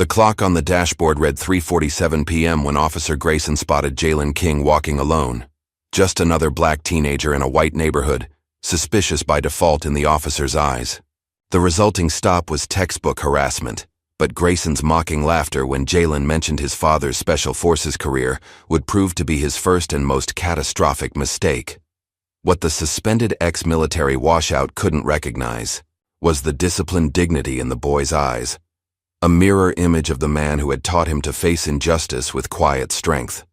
The clock on the dashboard read 3:47 p.m. when Officer Grayson spotted Jalen King walking alone. Just another black teenager in a white neighborhood, suspicious by default in the officer's eyes. The resulting stop was textbook harassment, but Grayson's mocking laughter when Jalen mentioned his father's Special Forces career would prove to be his first and most catastrophic mistake. What the suspended ex-military washout couldn't recognize was the disciplined dignity in the boy's eyes, a mirror image of the man who had taught him to face injustice with quiet strength.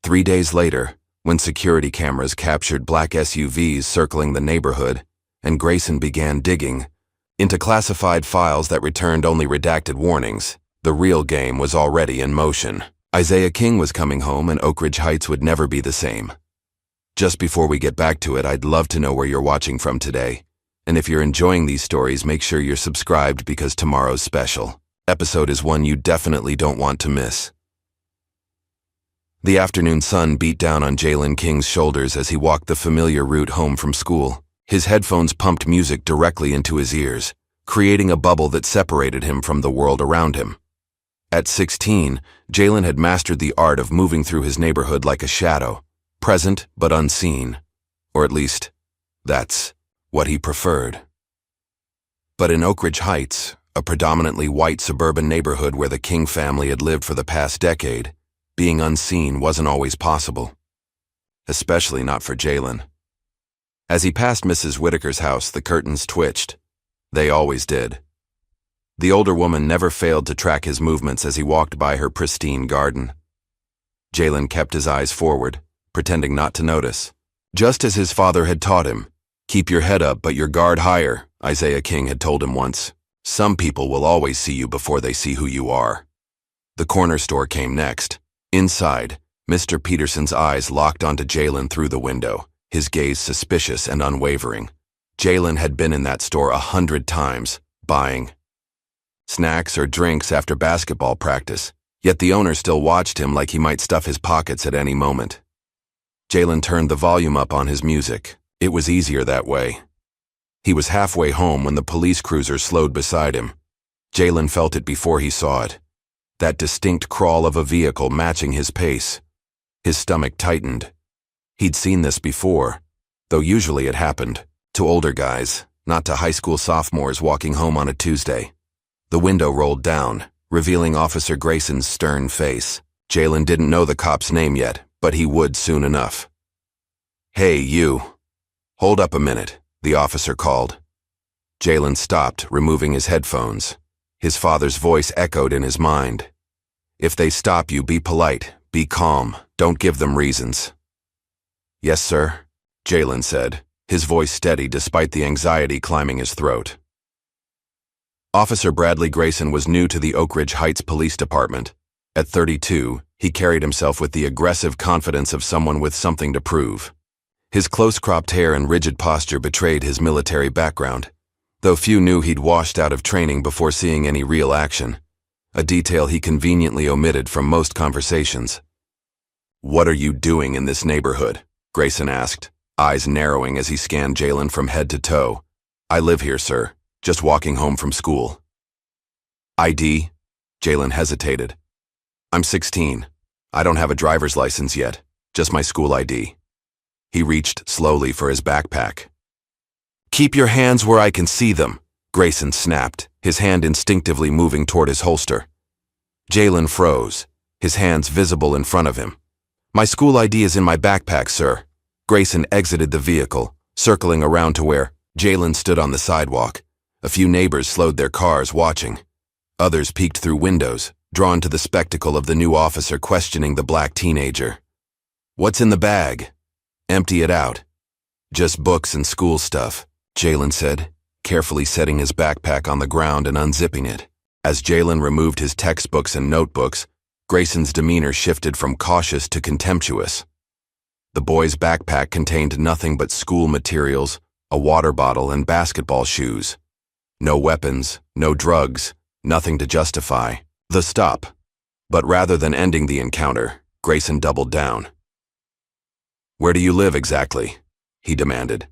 3 days later, when security cameras captured black SUVs circling the neighborhood, and Grayson began digging into classified files that returned only redacted warnings, the real game was already in motion. Isaiah King was coming home, and Oak Ridge Heights would never be the same. Just before we get back to it, I'd love to know where you're watching from today. And if you're enjoying these stories, make sure you're subscribed because tomorrow's special episode is one you definitely don't want to miss. The afternoon sun beat down on Jalen King's shoulders as he walked the familiar route home from school. His headphones pumped music directly into his ears, creating a bubble that separated him from the world around him. At 16, Jalen had mastered the art of moving through his neighborhood like a shadow, present but unseen. Or at least, that's what he preferred. But in Oak Ridge Heights, a predominantly white suburban neighborhood where the King family had lived for the past decade, being unseen wasn't always possible. Especially not for Jalen. As he passed Mrs. Whitaker's house, the curtains twitched. They always did. The older woman never failed to track his movements as he walked by her pristine garden. Jalen kept his eyes forward, pretending not to notice. Just as his father had taught him, "Keep your head up but your guard higher," Isaiah King had told him once. "Some people will always see you before they see who you are." The corner store came next. Inside, Mr. Peterson's eyes locked onto Jalen through the window, his gaze suspicious and unwavering. Jalen had been in that store 100 times, buying snacks or drinks after basketball practice, yet the owner still watched him like he might stuff his pockets at any moment. Jalen turned the volume up on his music. It was easier that way. He was halfway home when the police cruiser slowed beside him. Jalen felt it before he saw it. That distinct crawl of a vehicle matching his pace. His stomach tightened. He'd seen this before, though usually it happened to older guys, not to high school sophomores walking home on a Tuesday. The window rolled down, revealing Officer Grayson's stern face. Jalen didn't know the cop's name yet, but he would soon enough. "Hey, you. Hold up a minute," the officer called. Jalen stopped, removing his headphones. His father's voice echoed in his mind. "If they stop you, be polite, be calm, don't give them reasons." "Yes, sir," Jalen said, his voice steady despite the anxiety climbing his throat. Officer Bradley Grayson was new to the Oak Ridge Heights Police Department. At 32, he carried himself with the aggressive confidence of someone with something to prove. His close-cropped hair and rigid posture betrayed his military background, though few knew he'd washed out of training before seeing any real action, a detail he conveniently omitted from most conversations. "What are you doing in this neighborhood?" Grayson asked, eyes narrowing as he scanned Jalen from head to toe. "I live here, sir. Just walking home from school." "ID?" Jalen hesitated. "I'm 16. I don't have a driver's license yet, just my school ID." He reached slowly for his backpack. "Keep your hands where I can see them," Grayson snapped, his hand instinctively moving toward his holster. Jalen froze, his hands visible in front of him. "My school ID is in my backpack, sir." Grayson exited the vehicle, circling around to where Jalen stood on the sidewalk. A few neighbors slowed their cars, watching. Others peeked through windows, drawn to the spectacle of the new officer questioning the black teenager. "What's in the bag?" "Empty it out." "Just books and school stuff," Jalen said, carefully setting his backpack on the ground and unzipping it. As Jalen removed his textbooks and notebooks, Grayson's demeanor shifted from cautious to contemptuous. The boy's backpack contained nothing but school materials, a water bottle, and basketball shoes. No weapons, no drugs, nothing to justify the stop. But rather than ending the encounter, Grayson doubled down. "Where do you live exactly?" he demanded.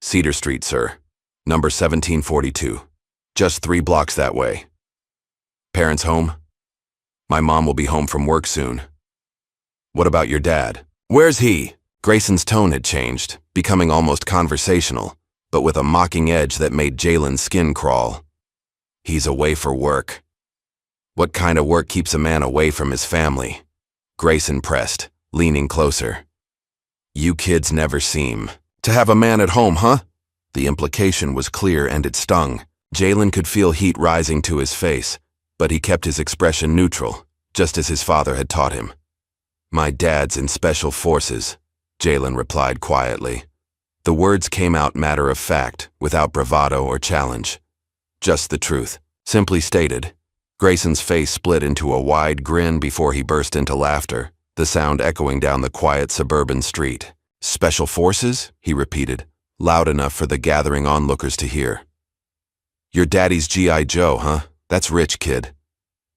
"Cedar Street, sir. Number 1742. Just 3 blocks that way." parents home? My mom will be home from work soon. What about your dad? Where's he? Grayson's tone had changed, becoming almost conversational, but with a mocking edge that made Jalen's skin crawl. He's away for work. What kind of work keeps a man away from his family? Grayson pressed, leaning closer. You kids never seem to have a man at home, huh? The implication was clear and it stung. Jalen could feel heat rising to his face, but he kept his expression neutral, just as his father had taught him. My dad's in special forces, Jalen replied quietly. The words came out matter of fact, without bravado or challenge. Just the truth, simply stated. Grayson's face split into a wide grin before he burst into laughter, the sound echoing down the quiet suburban street. Special forces? He repeated, loud enough for the gathering onlookers to hear. Your daddy's G.I. Joe, huh? That's rich, kid.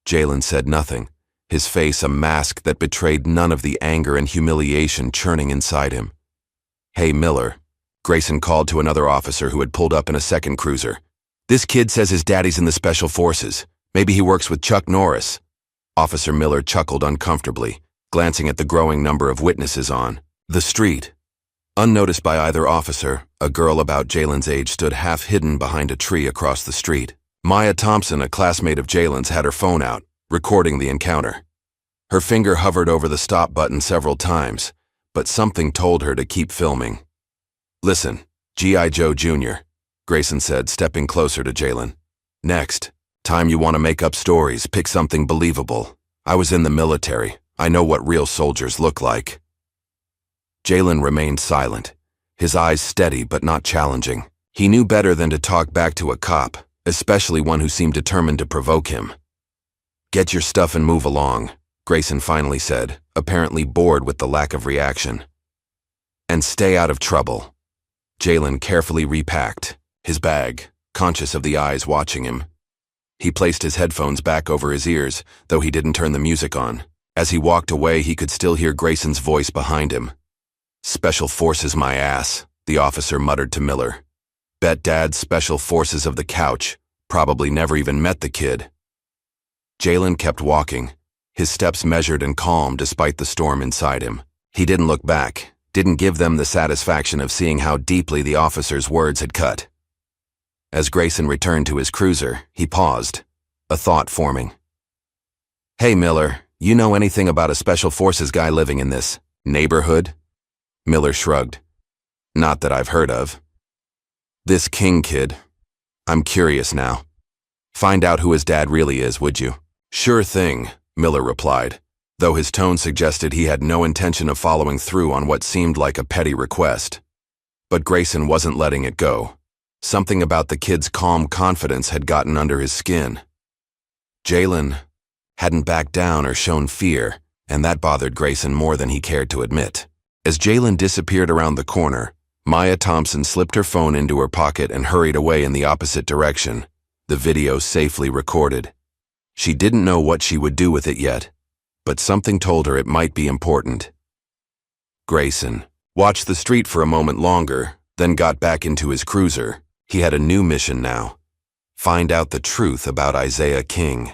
Jalen said nothing, his face a mask that betrayed none of the anger and humiliation churning inside him. Hey, Miller, Grayson called to another officer who had pulled up in a second cruiser. This kid says his daddy's in the special forces. Maybe he works with Chuck Norris. Officer Miller chuckled uncomfortably, glancing at the growing number of witnesses on the street. Unnoticed by either officer, a girl about Jalen's age stood half-hidden behind a tree across the street. Maya Thompson, a classmate of Jalen's, had her phone out, recording the encounter. Her finger hovered over the stop button several times, but something told her to keep filming. Listen, G.I. Joe Jr., Grayson said, stepping closer to Jalen. Next time you want to make up stories, pick something believable. I was in the military. I know what real soldiers look like. Jalen remained silent, his eyes steady but not challenging. He knew better than to talk back to a cop, especially one who seemed determined to provoke him. Get your stuff and move along, Grayson finally said, apparently bored with the lack of reaction. And stay out of trouble. Jalen carefully repacked his bag, conscious of the eyes watching him. He placed his headphones back over his ears, though he didn't turn the music on. As he walked away, he could still hear Grayson's voice behind him. Special forces my ass, the officer muttered to Miller. Bet Dad's special forces of the couch, probably never even met the kid. Jalen kept walking, his steps measured and calm despite the storm inside him. He didn't look back, didn't give them the satisfaction of seeing how deeply the officer's words had cut. As Grayson returned to his cruiser, he paused, a thought forming. Hey Miller, you know anything about a special forces guy living in this neighborhood? Miller shrugged. Not that I've heard of. This King kid. I'm curious now. Find out who his dad really is, would you? Sure thing, Miller replied, though his tone suggested he had no intention of following through on what seemed like a petty request. But Grayson wasn't letting it go. Something about the kid's calm confidence had gotten under his skin. Jalen hadn't backed down or shown fear, and that bothered Grayson more than he cared to admit. As Jalen disappeared around the corner, Maya Thompson slipped her phone into her pocket and hurried away in the opposite direction, the video safely recorded. She didn't know what she would do with it yet, but something told her it might be important. Grayson watched the street for a moment longer, then got back into his cruiser. He had a new mission now. Find out the truth about Isaiah King.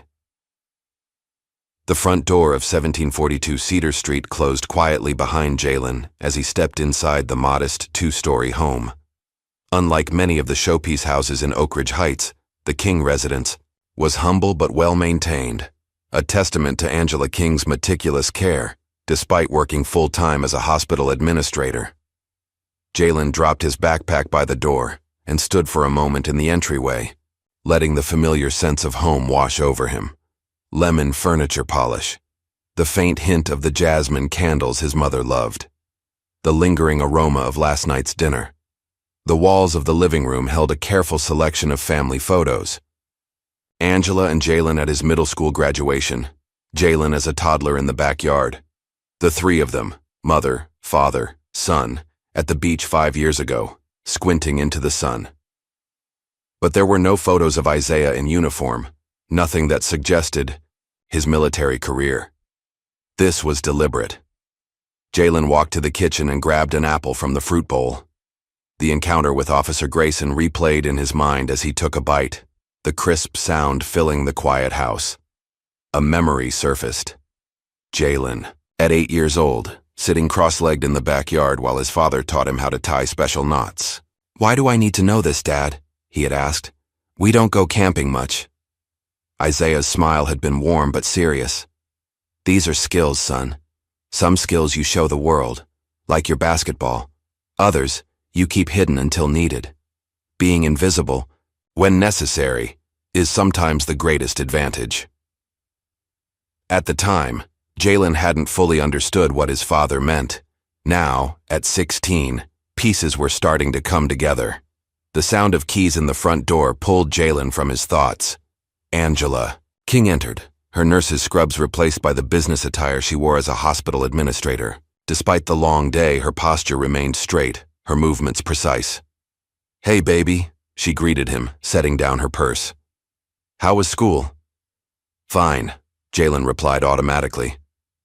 The front door of 1742 Cedar Street closed quietly behind Jalen as he stepped inside the modest two-story home. Unlike many of the showpiece houses in Oak Ridge Heights, the King residence was humble but well-maintained, a testament to Angela King's meticulous care, despite working full-time as a hospital administrator. Jalen dropped his backpack by the door and stood for a moment in the entryway, letting the familiar sense of home wash over him. Lemon furniture polish, the faint hint of the jasmine candles his mother loved, the lingering aroma of last night's dinner. The walls of the living room held a careful selection of family photos. Angela and Jalen at his middle school graduation, Jalen as a toddler in the backyard, the three of them, mother, father, son, at the beach 5 years ago, squinting into the sun. But there were no photos of Isaiah in uniform, nothing that suggested his military career. This was deliberate. Jalen walked to the kitchen and grabbed an apple from the fruit bowl. The encounter with Officer Grayson replayed in his mind as he took a bite, the crisp sound filling the quiet house. A memory surfaced. Jalen, at 8 years old, sitting cross-legged in the backyard while his father taught him how to tie special knots. "Why do I need to know this, Dad?" he had asked. "We don't go camping much." Isaiah's smile had been warm but serious. "These are skills, son. Some skills you show the world, like your basketball. Others, you keep hidden until needed. Being invisible, when necessary, is sometimes the greatest advantage." At the time, Jalen hadn't fully understood what his father meant. Now, at 16, pieces were starting to come together. The sound of keys in the front door pulled Jalen from his thoughts. Angela King entered, her nurse's scrubs replaced by the business attire she wore as a hospital administrator. Despite the long day, her posture remained straight, her movements precise. "Hey, baby," she greeted him, setting down her purse. "How was school?" "Fine," Jalen replied automatically.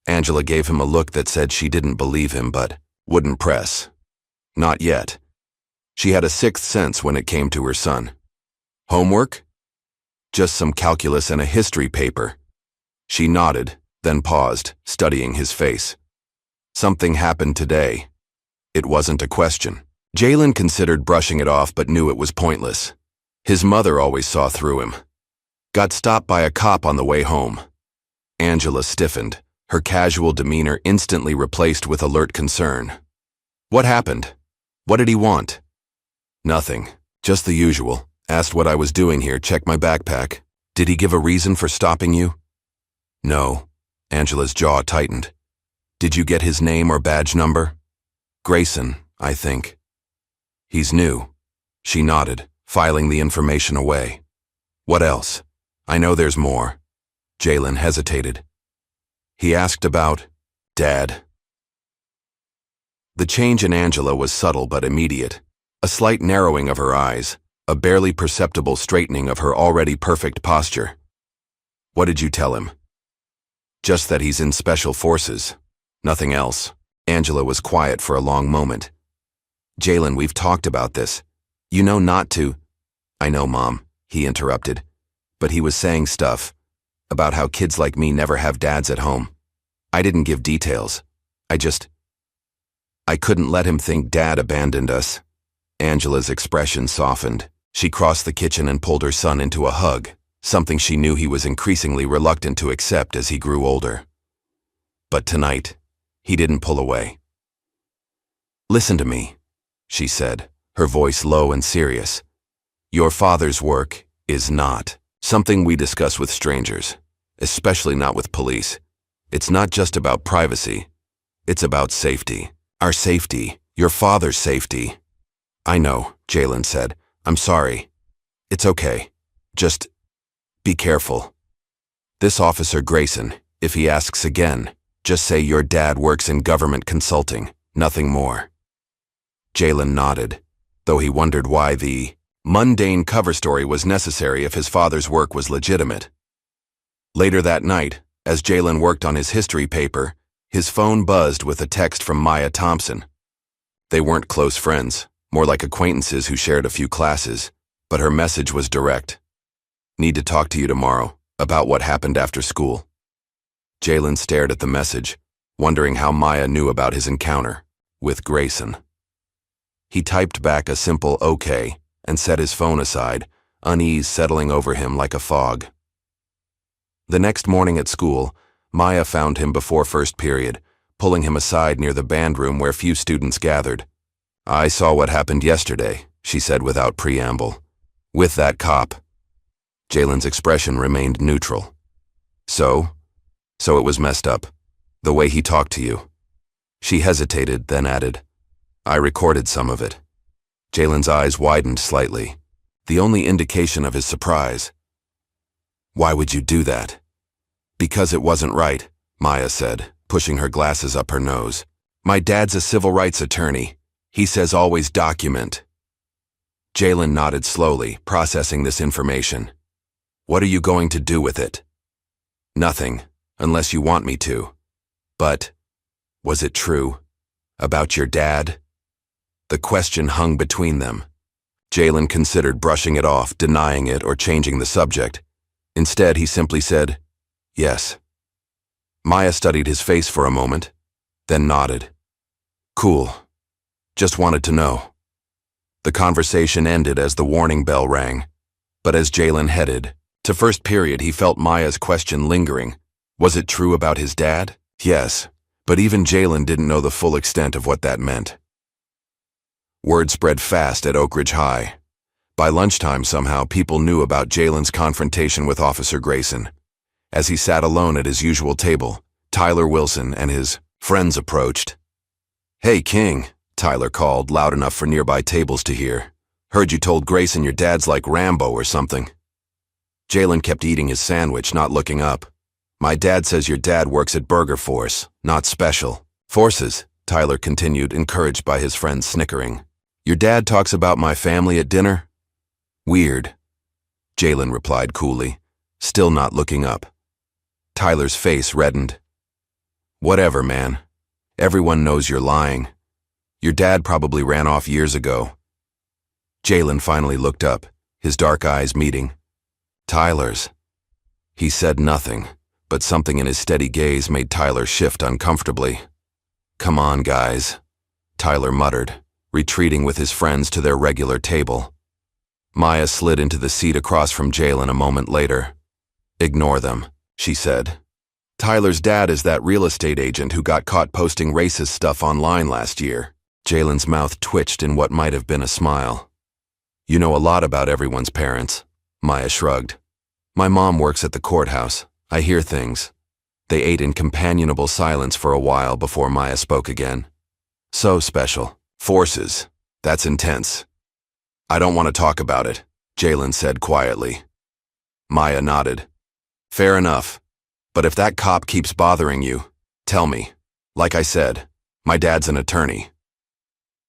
Angela gave him a look that said she didn't believe him but wouldn't press. Not yet. She had a sixth sense when it came to her son. "Homework?" "Just some calculus and a history paper." She nodded, then paused, studying his face. Something happened today. It wasn't a question. Jalen considered brushing it off but knew it was pointless. His mother always saw through him. "Got stopped by a cop on the way home." Angela stiffened, her casual demeanor instantly replaced with alert concern. "What happened? What did he want?" "Nothing. Just the usual. Asked what I was doing here, checked my backpack. Did he give a reason for stopping you?" "No." Angela's jaw tightened. "Did you get his name or badge number?" "Grayson, I think." "He's new." She nodded, filing the information away. "What else? I know there's more." Jalen hesitated. "He asked about Dad." The change in Angela was subtle but immediate. A slight narrowing of her eyes, a barely perceptible straightening of her already perfect posture. "What did you tell him?" "Just that he's in special forces. Nothing else." Angela was quiet for a long moment. "Jalen, we've talked about this. You know not to—" "I know, Mom," he interrupted. But he was saying stuff about how kids like me never have dads at home. I didn't give details. I couldn't let him think Dad abandoned us." Angela's expression softened. She crossed the kitchen and pulled her son into a hug, something she knew he was increasingly reluctant to accept as he grew older. But tonight, he didn't pull away. "Listen to me," she said, her voice low and serious. "Your father's work is not something we discuss with strangers, especially not with police. It's not just about privacy. It's about safety. Our safety. Your father's safety." "I know," Jalen said. "I'm sorry." "It's okay. Just be careful. This Officer Grayson, if he asks again, just say your dad works in government consulting, nothing more." Jalen nodded, though he wondered why the mundane cover story was necessary if his father's work was legitimate. Later that night, as Jalen worked on his history paper, his phone buzzed with a text from Maya Thompson. They weren't close friends, more like acquaintances who shared a few classes, but her message was direct. "Need to talk to you tomorrow, about what happened after school." Jalen stared at the message, wondering how Maya knew about his encounter with Grayson. He typed back a simple "okay" and set his phone aside, unease settling over him like a fog. The next morning at school, Maya found him before first period, pulling him aside near the band room where few students gathered. "I saw what happened yesterday," she said without preamble. "With that cop." Jalen's expression remained neutral. So it was messed up. The way he talked to you." She hesitated, then added, "I recorded some of it." Jalen's eyes widened slightly, the only indication of his surprise. "Why would you do that?" "Because it wasn't right," Maya said, pushing her glasses up her nose. "My dad's a civil rights attorney. He says always document." Jalen nodded slowly, processing this information. "What are you going to do with it?" "Nothing, unless you want me to." "But, was it true? About your dad?" The question hung between them. Jalen considered brushing it off, denying it, or changing the subject. Instead, he simply said, Yes. Maya studied his face for a moment, then nodded. Cool. Just wanted to know. The conversation ended as the warning bell rang, but as Jalen headed to first period, he felt Maya's question lingering. Was it true about his dad? Yes, but even Jalen didn't know the full extent of what that meant. Word spread fast at Oak Ridge High. By lunchtime, somehow, people knew about Jalen's confrontation with Officer Grayson. As he sat alone at his usual table, Tyler Wilson and his friends approached. "Hey, King," Tyler called, loud enough for nearby tables to hear. "Heard you told Grayson your dad's like Rambo or something." Jalen kept eating his sandwich, not looking up. "My dad says your dad works at Burger Force, not Special Forces," Tyler continued, encouraged by his friend's snickering. "Your dad talks about my family at dinner?" "Weird," Jalen replied coolly, still not looking up. Tyler's face reddened. "Whatever, man. Everyone knows you're lying. Your dad probably ran off years ago." Jalen finally looked up, his dark eyes meeting. Tyler's. He said nothing, but something in his steady gaze made Tyler shift uncomfortably. "Come on, guys," Tyler muttered, retreating with his friends to their regular table. Maya slid into the seat across from Jalen a moment later. "Ignore them," she said. "Tyler's dad is that real estate agent who got caught posting racist stuff online last year." Jalen's mouth twitched in what might have been a smile. "You know a lot about everyone's parents," Maya shrugged. "My mom works at the courthouse. I hear things." They ate in companionable silence for a while before Maya spoke again. "So Special Forces. That's intense." "I don't want to talk about it," Jalen said quietly. Maya nodded. "Fair enough. But if that cop keeps bothering you, tell me. Like I said, my dad's an attorney."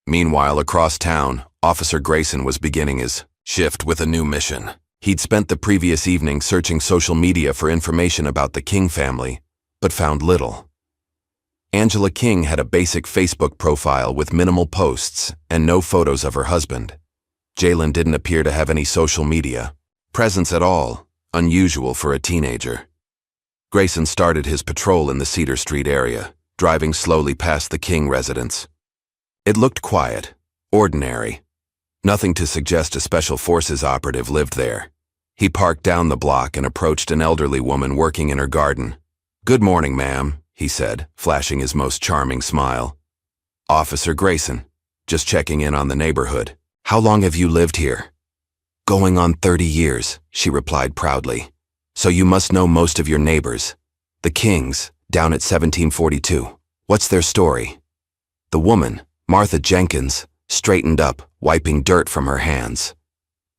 Meanwhile, across town, Officer Grayson was beginning his shift with a new mission. He'd spent the previous evening searching social media for information about the King family, but found little. Angela King had a basic Facebook profile with minimal posts and no photos of her husband. Jalen didn't appear to have any social media presence at all, unusual for a teenager. Grayson started his patrol in the Cedar Street area, driving slowly past the King residence. It looked quiet, ordinary. Nothing to suggest a Special Forces operative lived there. He parked down the block and approached an elderly woman working in her garden. "Good morning, ma'am," he said, flashing his most charming smile. "Officer Grayson, just checking in on the neighborhood. How long have you lived here?" "Going on 30 years, she replied proudly. "So you must know most of your neighbors. The Kings, down at 1742. What's their story?" The woman, Martha Jenkins, straightened up, wiping dirt from her hands.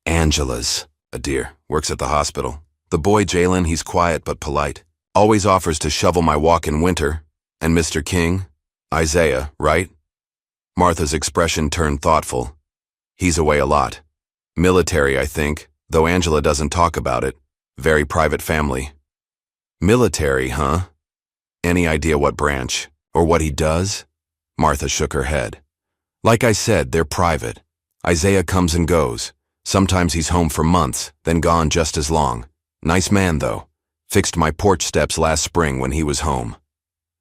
"Angela's a dear, works at the hospital. The boy Jalen, he's quiet but polite. Always offers to shovel my walk in winter. And Mr. King? Isaiah, right?" Martha's expression turned thoughtful. "He's away a lot. Military, I think, though Angela doesn't talk about it. Very private family." "Military, huh? Any idea what branch, or what he does?" Martha shook her head. "Like I said, they're private. Isaiah comes and goes. Sometimes he's home for months, then gone just as long. Nice man, though. Fixed my porch steps last spring when he was home."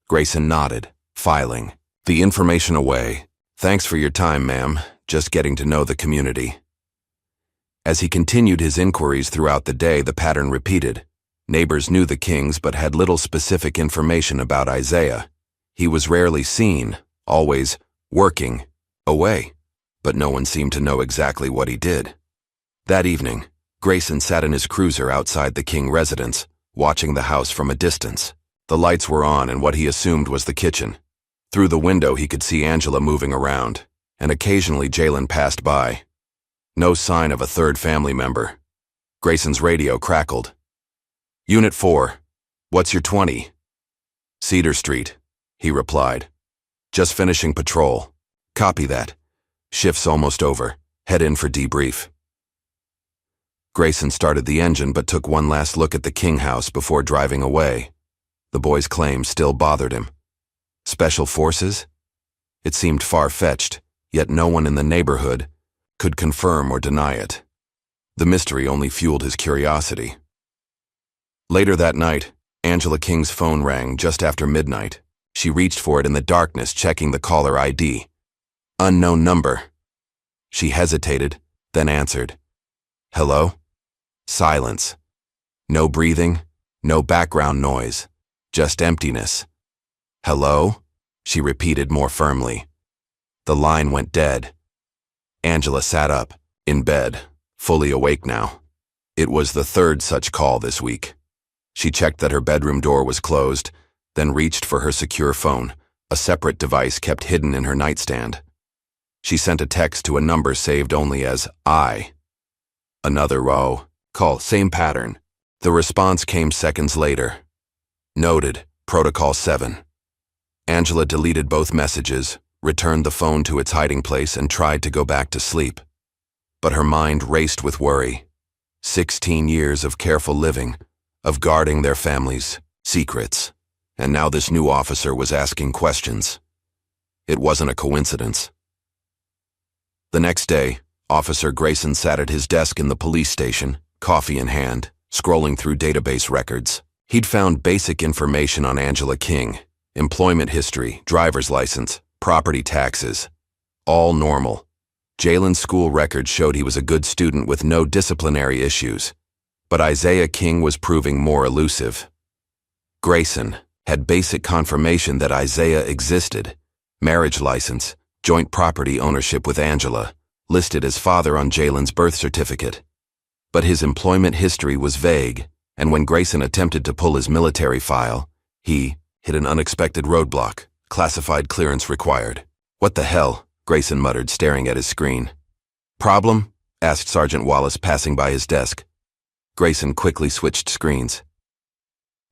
Grayson nodded, filing the information away. "Thanks for your time, ma'am. Just getting to know the community." As he continued his inquiries throughout the day, the pattern repeated. Neighbors knew the Kings but had little specific information about Isaiah. He was rarely seen, always working, away, but no one seemed to know exactly what he did. That evening, Grayson sat in his cruiser outside the King residence, watching the house from a distance. The lights were on in what he assumed was the kitchen. Through the window he could see Angela moving around, and occasionally Jalen passed by. No sign of a third family member. Grayson's radio crackled. "Unit 4, what's your 20? "Cedar Street," he replied. "Just finishing patrol. Copy that. Shift's almost over. Head in for debrief." Grayson started the engine but took one last look at the King house before driving away. The boy's claim still bothered him. Special Forces? It seemed far-fetched, yet no one in the neighborhood could confirm or deny it. The mystery only fueled his curiosity. Later that night, Angela King's phone rang just after midnight. She reached for it in the darkness, checking the caller ID. Unknown number. She hesitated, then answered. Hello? Silence. No breathing, no background noise, just emptiness. Hello? She repeated more firmly. The line went dead. Angela sat up, in bed, fully awake now. It was the third such call this week. She checked that her bedroom door was closed, then reached for her secure phone, a separate device kept hidden in her nightstand. She sent a text to a number saved only as I. Another row. Call, same pattern. The response came seconds later. Noted, Protocol 7. Angela deleted both messages, returned the phone to its hiding place, and tried to go back to sleep. But her mind raced with worry. 16 years of careful living, of guarding their families' secrets, and now this new officer was asking questions. It wasn't a coincidence. The next day, Officer Grayson sat at his desk in the police station, coffee in hand, scrolling through database records. He'd found basic information on Angela King, employment history, driver's license, property taxes. All normal. Jalen's school records showed he was a good student with no disciplinary issues. But Isaiah King was proving more elusive. Grayson had basic confirmation that Isaiah existed. Marriage license, joint property ownership with Angela, listed as father on Jalen's birth certificate. But his employment history was vague, and when Grayson attempted to pull his military file, he hit an unexpected roadblock. Classified clearance required. What the hell? Grayson muttered, staring at his screen. Problem? Asked Sergeant Wallace, passing by his desk. Grayson quickly switched screens.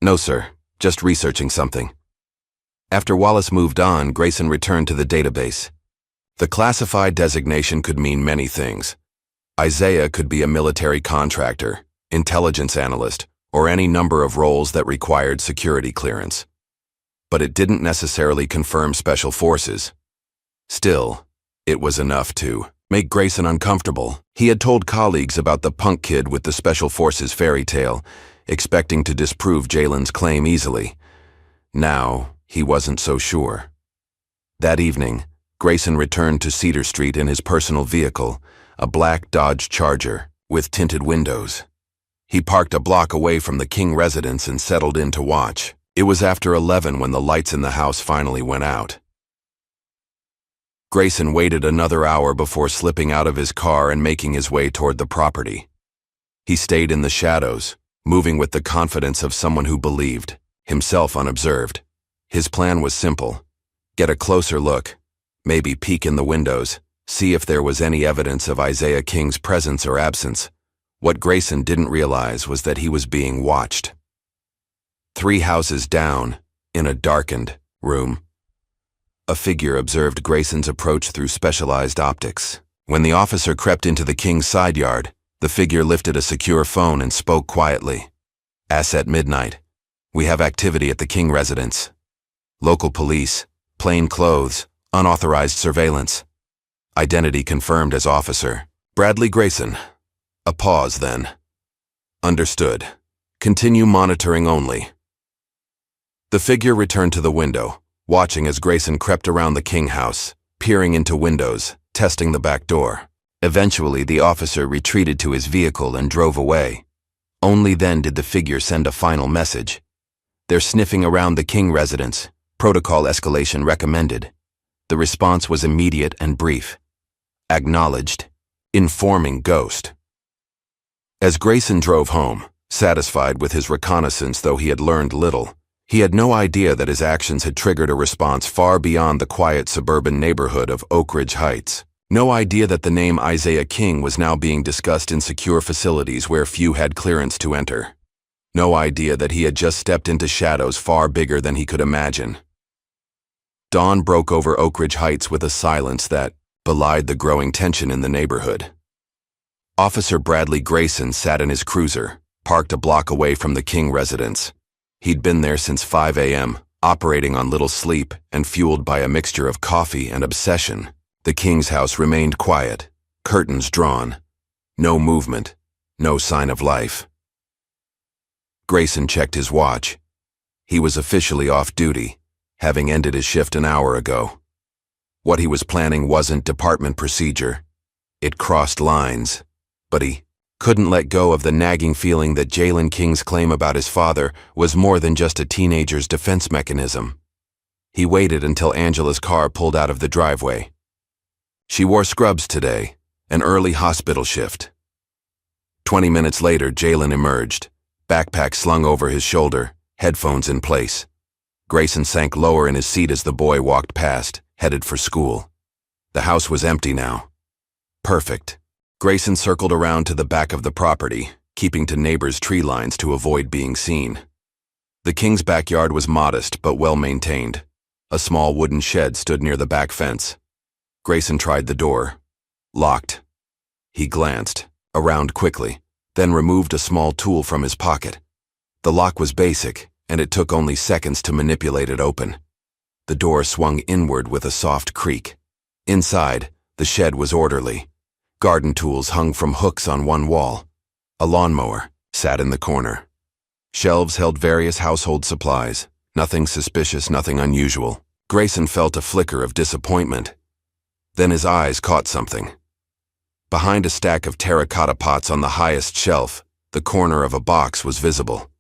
No, sir. Just researching something. After Wallace moved on, Grayson returned to the database. The classified designation could mean many things. Isaiah could be a military contractor, intelligence analyst, or any number of roles that required security clearance. But it didn't necessarily confirm special forces. Still, it was enough to make Grayson uncomfortable. He had told colleagues about the punk kid with the special forces fairy tale, expecting to disprove Jalen's claim easily. Now, he wasn't so sure. That evening, Grayson returned to Cedar Street in his personal vehicle, a black Dodge Charger with tinted windows. He parked a block away from the King residence and settled in to watch. It was after 11 when the lights in the house finally went out. Grayson waited another hour before slipping out of his car and making his way toward the property. He stayed in the shadows, moving with the confidence of someone who believed, himself unobserved. His plan was simple. Get a closer look, maybe peek in the windows, see if there was any evidence of Isaiah King's presence or absence. What Grayson didn't realize was that he was being watched. 3 houses down, in a darkened room, a figure observed Grayson's approach through specialized optics. When the officer crept into the King's side yard, the figure lifted a secure phone and spoke quietly. Asset midnight. We have activity at the King residence. Local police, plain clothes, unauthorized surveillance. Identity confirmed as Officer Bradley Grayson. A pause then. Understood. Continue monitoring only. The figure returned to the window, watching as Grayson crept around the King house, peering into windows, testing the back door. Eventually, the officer retreated to his vehicle and drove away. Only then did the figure send a final message. They're sniffing around the King residence. Protocol escalation recommended. The response was immediate and brief. Acknowledged. Informing ghost. As Grayson drove home, satisfied with his reconnaissance though he had learned little, he had no idea that his actions had triggered a response far beyond the quiet suburban neighborhood of Oak Ridge Heights. No idea that the name Isaiah King was now being discussed in secure facilities where few had clearance to enter. No idea that he had just stepped into shadows far bigger than he could imagine. Dawn broke over Oak Ridge Heights with a silence that belied the growing tension in the neighborhood. Officer Bradley Grayson sat in his cruiser, parked a block away from the King residence. He'd been there since 5 a.m., operating on little sleep and fueled by a mixture of coffee and obsession. The King's house remained quiet, curtains drawn. No movement, no sign of life. Grayson checked his watch. He was officially off duty, having ended his shift an hour ago. What he was planning wasn't department procedure. It crossed lines, but he couldn't let go of the nagging feeling that Jalen King's claim about his father was more than just a teenager's defense mechanism. He waited until Angela's car pulled out of the driveway. She wore scrubs today, an early hospital shift. 20 minutes later, Jalen emerged, backpack slung over his shoulder, headphones in place. Grayson sank lower in his seat as the boy walked past, headed for school. The house was empty now. Perfect. Grayson circled around to the back of the property, keeping to neighbors' tree lines to avoid being seen. The King's backyard was modest but well-maintained. A small wooden shed stood near the back fence. Grayson tried the door. Locked. He glanced around quickly, then removed a small tool from his pocket. The lock was basic, and it took only seconds to manipulate it open. The door swung inward with a soft creak. Inside, the shed was orderly. Garden tools hung from hooks on one wall. A lawnmower sat in the corner. Shelves held various household supplies. Nothing suspicious, nothing unusual. Grayson felt a flicker of disappointment. Then his eyes caught something. Behind a stack of terracotta pots on the highest shelf, the corner of a box was visible.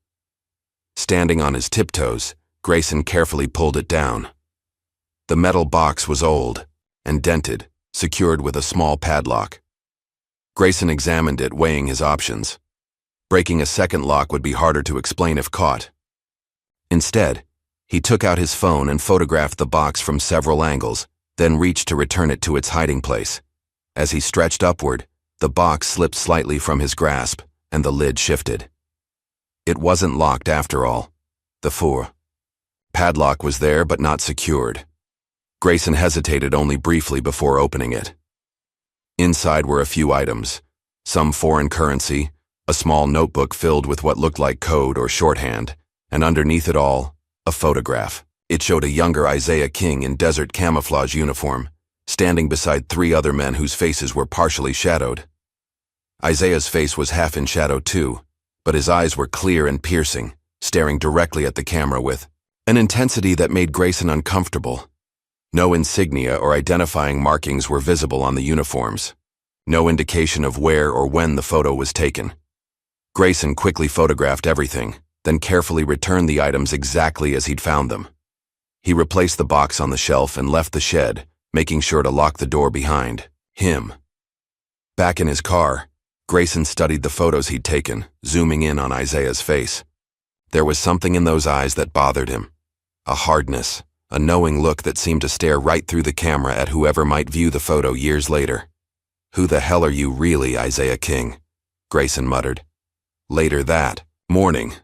Standing on his tiptoes, Grayson carefully pulled it down. The metal box was old and dented, secured with a small padlock. Grayson examined it, weighing his options. Breaking a second lock would be harder to explain if caught. Instead, he took out his phone and photographed the box from several angles, then reached to return it to its hiding place. As he stretched upward, the box slipped slightly from his grasp, and the lid shifted. It wasn't locked after all. The padlock was there but not secured. Grayson hesitated only briefly before opening it. Inside were a few items, some foreign currency, a small notebook filled with what looked like code or shorthand, and underneath it all, a photograph. It showed a younger Isaiah King in desert camouflage uniform, standing beside 3 other men whose faces were partially shadowed. Isaiah's face was half in shadow too, but his eyes were clear and piercing, staring directly at the camera with an intensity that made Grayson uncomfortable. No insignia or identifying markings were visible on the uniforms. No indication of where or when the photo was taken. Grayson quickly photographed everything, then carefully returned the items exactly as he'd found them. He replaced the box on the shelf and left the shed, making sure to lock the door behind him. Back in his car, Grayson studied the photos he'd taken, zooming in on Isaiah's face. There was something in those eyes that bothered him. A hardness, a knowing look that seemed to stare right through the camera at whoever might view the photo years later. "Who the hell are you really, Isaiah King?" Grayson muttered. Later that morning,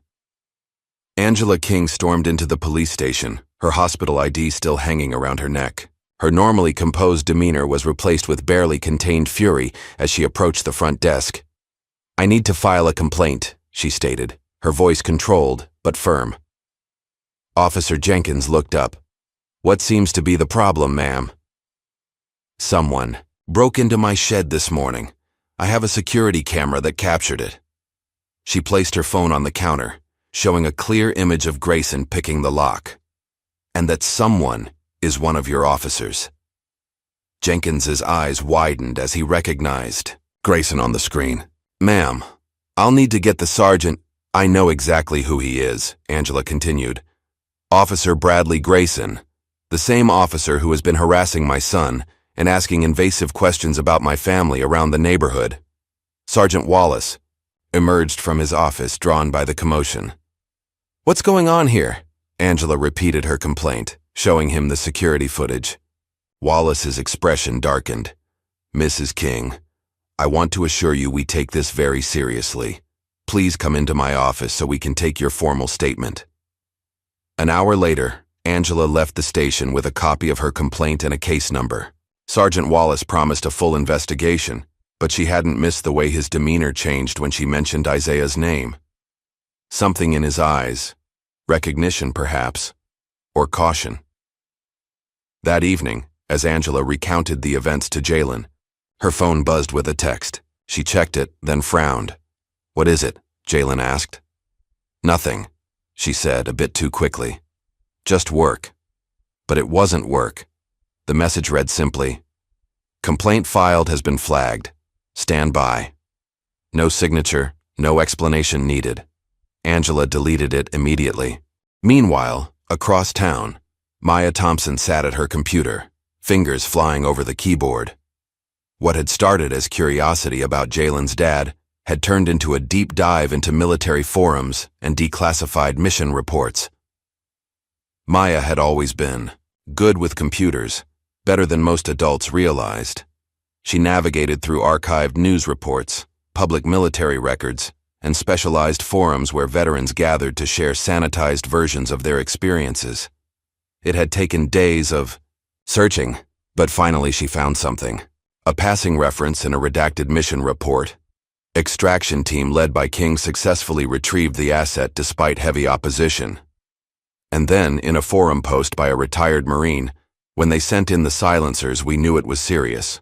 Angela King stormed into the police station, her hospital ID still hanging around her neck. Her normally composed demeanor was replaced with barely contained fury as she approached the front desk. "I need to file a complaint," she stated, her voice controlled but firm. Officer Jenkins looked up. "What seems to be the problem, ma'am?" "Someone broke into my shed this morning. I have a security camera that captured it." She placed her phone on the counter, showing a clear image of Grayson picking the lock. "And that someone is one of your officers." Jenkins's eyes widened as he recognized Grayson on the screen. "Ma'am, I'll need to get the sergeant." "I know exactly who he is," Angela continued. "Officer Bradley Grayson, the same officer who has been harassing my son and asking invasive questions about my family around the neighborhood." Sergeant Wallace emerged from his office, drawn by the commotion. "What's going on here?" Angela repeated her complaint, showing him the security footage. Wallace's expression darkened. "Mrs. King, I want to assure you we take this very seriously. Please come into my office so we can take your formal statement." An hour later, Angela left the station with a copy of her complaint and a case number. Sergeant Wallace promised a full investigation, but she hadn't missed the way his demeanor changed when she mentioned Isaiah's name. Something in his eyes, recognition perhaps, or caution. That evening, as Angela recounted the events to Jalen, her phone buzzed with a text. She checked it, then frowned. "What is it?" Jalen asked. "Nothing," she said, a bit too quickly. Just work. But it wasn't work. The message read simply, "Complaint filed has been flagged. Stand by." No signature, no explanation needed. Angela deleted it immediately. Meanwhile, across town, Maya Thompson sat at her computer, fingers flying over the keyboard. What had started as curiosity about Jalen's dad had turned into a deep dive into military forums and declassified mission reports. Maya had always been good with computers, better than most adults realized. She navigated through archived news reports, public military records, and specialized forums where veterans gathered to share sanitized versions of their experiences. It had taken days of searching, but finally she found something. A passing reference in a redacted mission report. Extraction team led by King successfully retrieved the asset despite heavy opposition. And then, in a forum post by a retired Marine, when they sent in the silencers, we knew it was serious.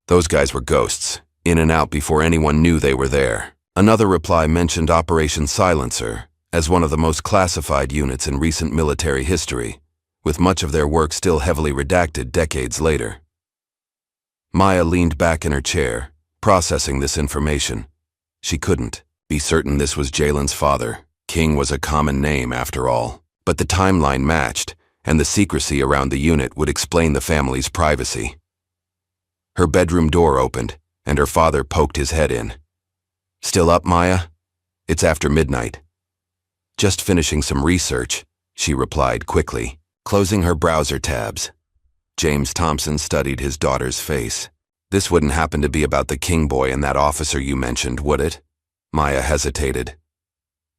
Those guys were ghosts, in and out before anyone knew they were there. Another reply mentioned Operation Silencer as one of the most classified units in recent military history, with much of their work still heavily redacted decades later. Maya leaned back in her chair, processing this information. She couldn't be certain this was Jalen's father. King was a common name, after all. But the timeline matched, and the secrecy around the unit would explain the family's privacy. Her bedroom door opened, and her father poked his head in. "Still up, Maya? It's after midnight." "Just finishing some research," she replied quickly, closing her browser tabs. James Thompson studied his daughter's face. "This wouldn't happen to be about the King boy and that officer you mentioned, would it?" Maya hesitated.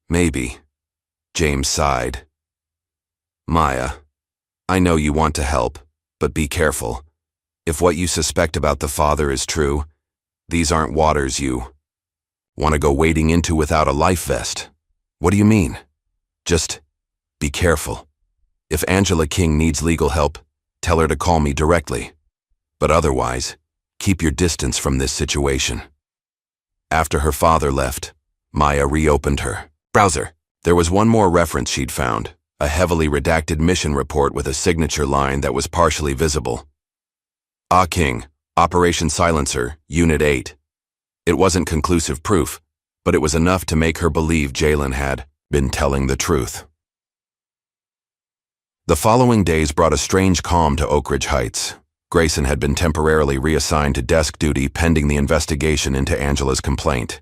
"Maybe." James sighed. "Maya, I know you want to help, but be careful. If what you suspect about the father is true, these aren't waters you want to go wading into without a life vest." "What do you mean?" "Just be careful. If Angela King needs legal help, tell her to call me directly. But otherwise, keep your distance from this situation." After her father left, Maya reopened her browser. There was one more reference she'd found. A heavily redacted mission report with a signature line that was partially visible. King, Operation Silencer, Unit 8. It wasn't conclusive proof, but it was enough to make her believe Jalen had been telling the truth. The following days brought a strange calm to Oak Ridge Heights. Grayson had been temporarily reassigned to desk duty pending the investigation into Angela's complaint.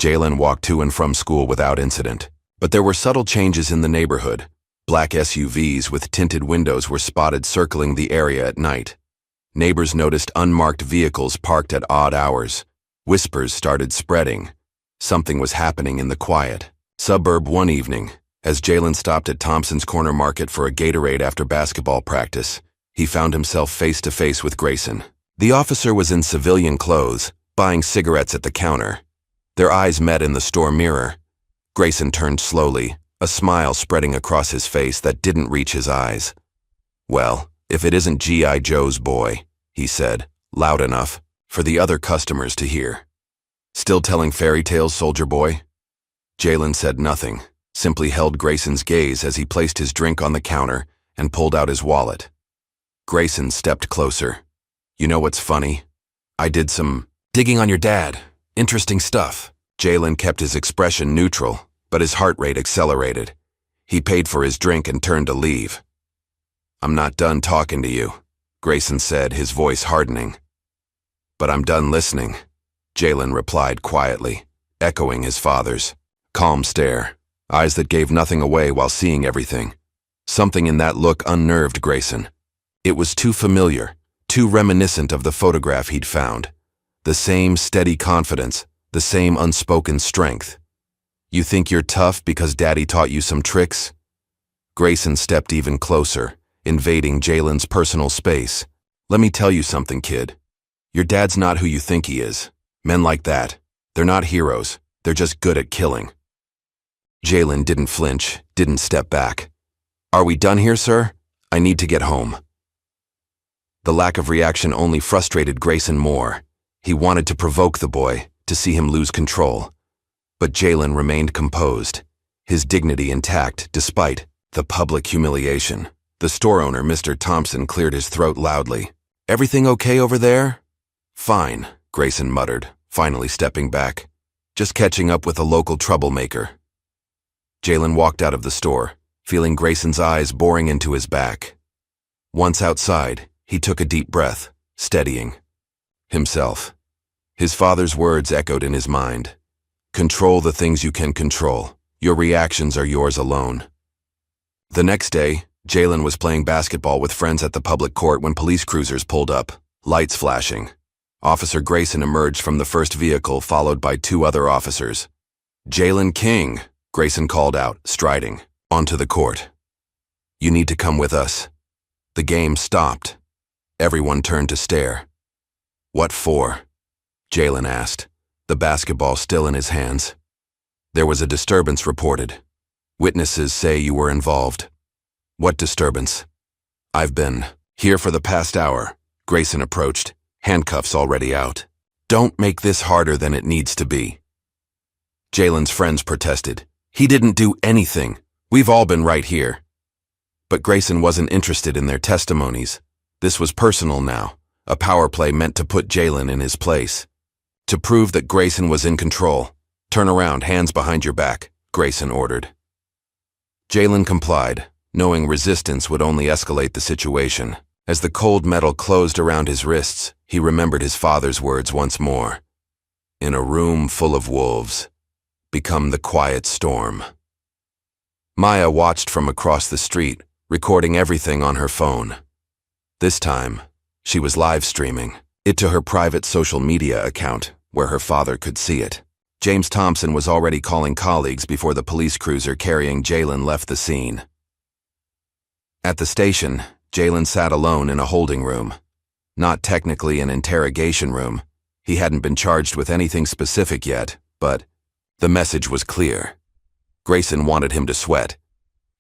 Jalen walked to and from school without incident, but there were subtle changes in the neighborhood. Black SUVs with tinted windows were spotted circling the area at night. Neighbors noticed unmarked vehicles parked at odd hours. Whispers started spreading. Something was happening in the quiet suburb one evening. As Jalen stopped at Thompson's Corner Market for a Gatorade after basketball practice, he found himself face to face with Grayson. The officer was in civilian clothes, buying cigarettes at the counter. Their eyes met in the store mirror. Grayson turned slowly, a smile spreading across his face that didn't reach his eyes. "Well, if it isn't G.I. Joe's boy," he said, loud enough for the other customers to hear. "Still telling fairy tales, soldier boy?" Jalen said nothing, simply held Grayson's gaze as he placed his drink on the counter and pulled out his wallet. Grayson stepped closer. "You know what's funny? I did some digging on your dad. Interesting stuff." Jalen kept his expression neutral, but his heart rate accelerated. He paid for his drink and turned to leave. "I'm not done talking to you," Grayson said, his voice hardening. "But I'm done listening," Jalen replied quietly, echoing his father's calm stare, eyes that gave nothing away while seeing everything. Something in that look unnerved Grayson. It was too familiar, too reminiscent of the photograph he'd found. The same steady confidence, the same unspoken strength. "You think you're tough because Daddy taught you some tricks?" Grayson stepped even closer, invading Jalen's personal space. "Let me tell you something, kid. Your dad's not who you think he is. Men like that, they're not heroes. They're just good at killing." Jalen didn't flinch, didn't step back. "Are we done here, sir? I need to get home." The lack of reaction only frustrated Grayson more. He wanted to provoke the boy, to see him lose control. But Jalen remained composed. his dignity intact despite the public humiliation. The store owner, Mr. Thompson, cleared his throat loudly. "Everything okay over there?" "Fine," Grayson muttered, finally stepping back. "Just catching up with a local troublemaker." Jalen walked out of the store, feeling Grayson's eyes boring into his back. Once outside, he took a deep breath, steadying himself. His father's words echoed in his mind. "Control the things you can control. Your reactions are yours alone." The next day, Jalen was playing basketball with friends at the public court when police cruisers pulled up, lights flashing. Officer Grayson emerged from the first vehicle, followed by two other officers. "Jalen King," Grayson called out, striding onto the court. "You need to come with us." The game stopped. Everyone turned to stare. "What for?" Jalen asked, the basketball still in his hands. "There was a disturbance reported. Witnesses say you were involved." "What disturbance?" "I've been here for the past hour." Grayson approached, handcuffs already out. "Don't make this harder than it needs to be." Jalen's friends protested. "He didn't do anything. We've all been right here." But Grayson wasn't interested in their testimonies. This was personal now, a power play meant to put Jalen in his place. To prove that Grayson was in control, "Turn around, hands behind your back," Grayson ordered. Jalen complied, knowing resistance would only escalate the situation. As the cold metal closed around his wrists, he remembered his father's words once more. "In a room full of wolves, become the quiet storm." Maya watched from across the street, recording everything on her phone. This time, she was live streaming it to her private social media account, where her father could see it. James Thompson was already calling colleagues before the police cruiser carrying Jalen left the scene. At the station, Jalen sat alone in a holding room. Not technically an interrogation room. He hadn't been charged with anything specific yet, but the message was clear. Grayson wanted him to sweat.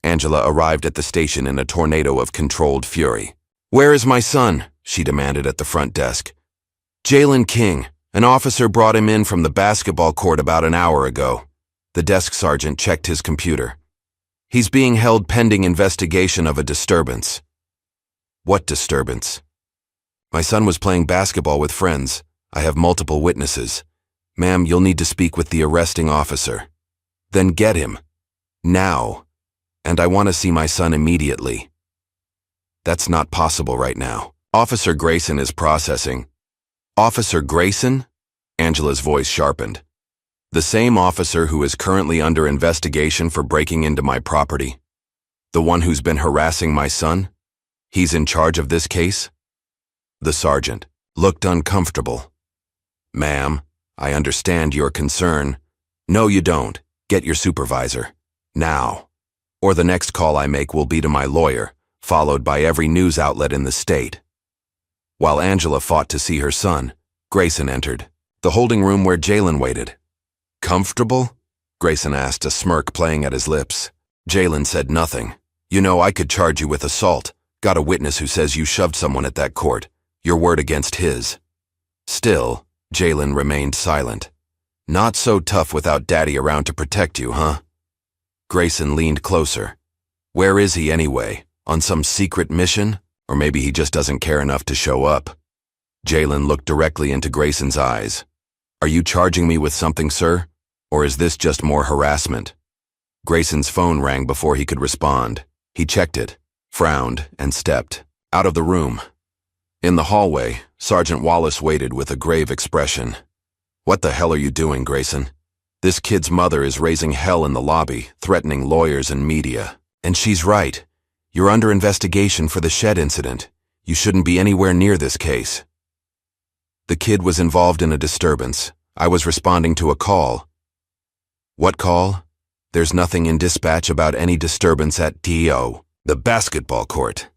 Angela arrived at the station in a tornado of controlled fury. "Where is my son?" she demanded at the front desk. "Jalen King. An officer brought him in from the basketball court about an hour ago." The desk sergeant checked his computer. "He's being held pending investigation of a disturbance." "What disturbance?" "My son was playing basketball with friends. I have multiple witnesses. Ma'am, you'll need to speak with the arresting officer." "Then get him. Now. And I want to see my son immediately." "That's not possible right now. Officer Grayson is processing." "Officer Grayson?" Angela's voice sharpened. "The same officer who is currently under investigation for breaking into my property? The one who's been harassing my son? He's in charge of this case?" The sergeant looked uncomfortable. "Ma'am, I understand your concern." "No, you don't. Get your supervisor. Now. Or the next call I make will be to my lawyer, followed by every news outlet in the state." While Angela fought to see her son, Grayson entered, the holding room where Jalen waited. "Comfortable?" Grayson asked, a smirk playing at his lips. Jalen said nothing. "You know, I could charge you with assault. Got a witness who says you shoved someone at that court. Your word against his." Still, Jalen remained silent. "Not so tough without Daddy around to protect you, huh?" Grayson leaned closer. "Where is he anyway? On some secret mission? Or maybe he just doesn't care enough to show up?" Jalen looked directly into Grayson's eyes. "Are you charging me with something, sir? Or is this just more harassment?" Grayson's phone rang before he could respond. He checked it, frowned, and stepped out of the room. In the hallway, Sergeant Wallace waited with a grave expression. "What the hell are you doing, Grayson? This kid's mother is raising hell in the lobby, threatening lawyers and media. And she's right. You're under investigation for the shed incident. You shouldn't be anywhere near this case." "The kid was involved in a disturbance. I was responding to a call." "What call?" "There's nothing in dispatch about any disturbance at the basketball court,"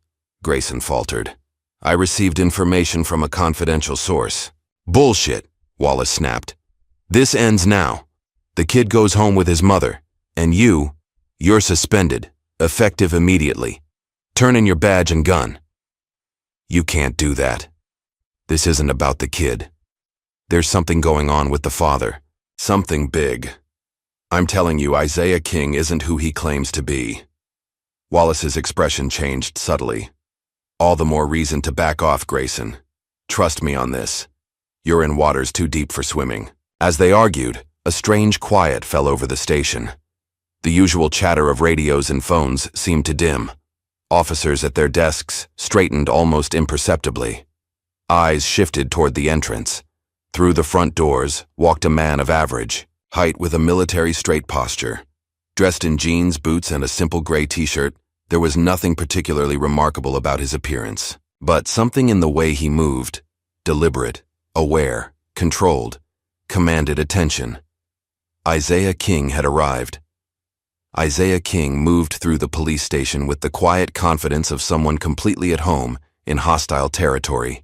Grayson faltered. "I received information from a confidential source." "Bullshit," Wallace snapped. "This ends now. The kid goes home with his mother, and you're suspended, effective immediately. Turn in your badge and gun." "You can't do that. This isn't about the kid. There's something going on with the father. Something big." I'm telling you, Isaiah King isn't who he claims to be. Wallace's expression changed subtly. All the more reason to back off, Grayson. Trust me on this. You're in waters too deep for swimming. As they argued, a strange quiet fell over the station. The usual chatter of radios and phones seemed to dim. Officers at their desks straightened almost imperceptibly. Eyes shifted toward the entrance. Through the front doors walked a man of average height with a military straight posture. Dressed in jeans, boots, and a simple gray t-shirt, there was nothing particularly remarkable about his appearance. But something in the way he moved, deliberate, aware, controlled, commanded attention. Isaiah King had arrived. Isaiah King moved through the police station with the quiet confidence of someone completely at home in hostile territory.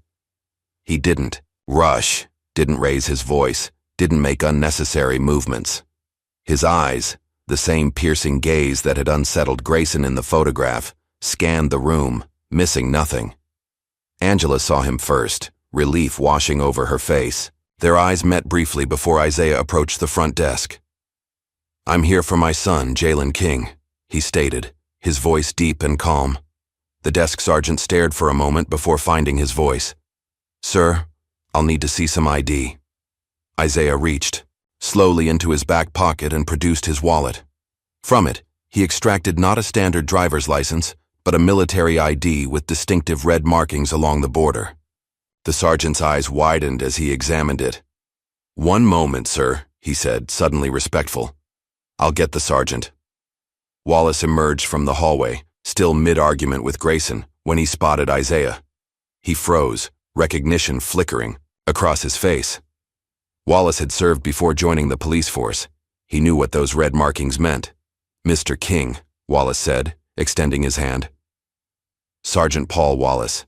He didn't rush, didn't raise his voice, didn't make unnecessary movements. His eyes, the same piercing gaze that had unsettled Grayson in the photograph, scanned the room, missing nothing. Angela saw him first, relief washing over her face. Their eyes met briefly before Isaiah approached the front desk. "I'm here for my son, Jalen King," he stated, his voice deep and calm. The desk sergeant stared for a moment before finding his voice. "Sir, I'll need to see some ID." Isaiah reached slowly into his back pocket and produced his wallet. From it, he extracted not a standard driver's license, but a military ID with distinctive red markings along the border. The sergeant's eyes widened as he examined it. "One moment, sir," he said, suddenly respectful. "I'll get the sergeant." Wallace emerged from the hallway, still mid-argument with Grayson, when he spotted Isaiah. He froze, recognition flickering across his face. Wallace had served before joining the police force. He knew what those red markings meant. "Mr. King," Wallace said, extending his hand. "Sergeant Paul Wallace,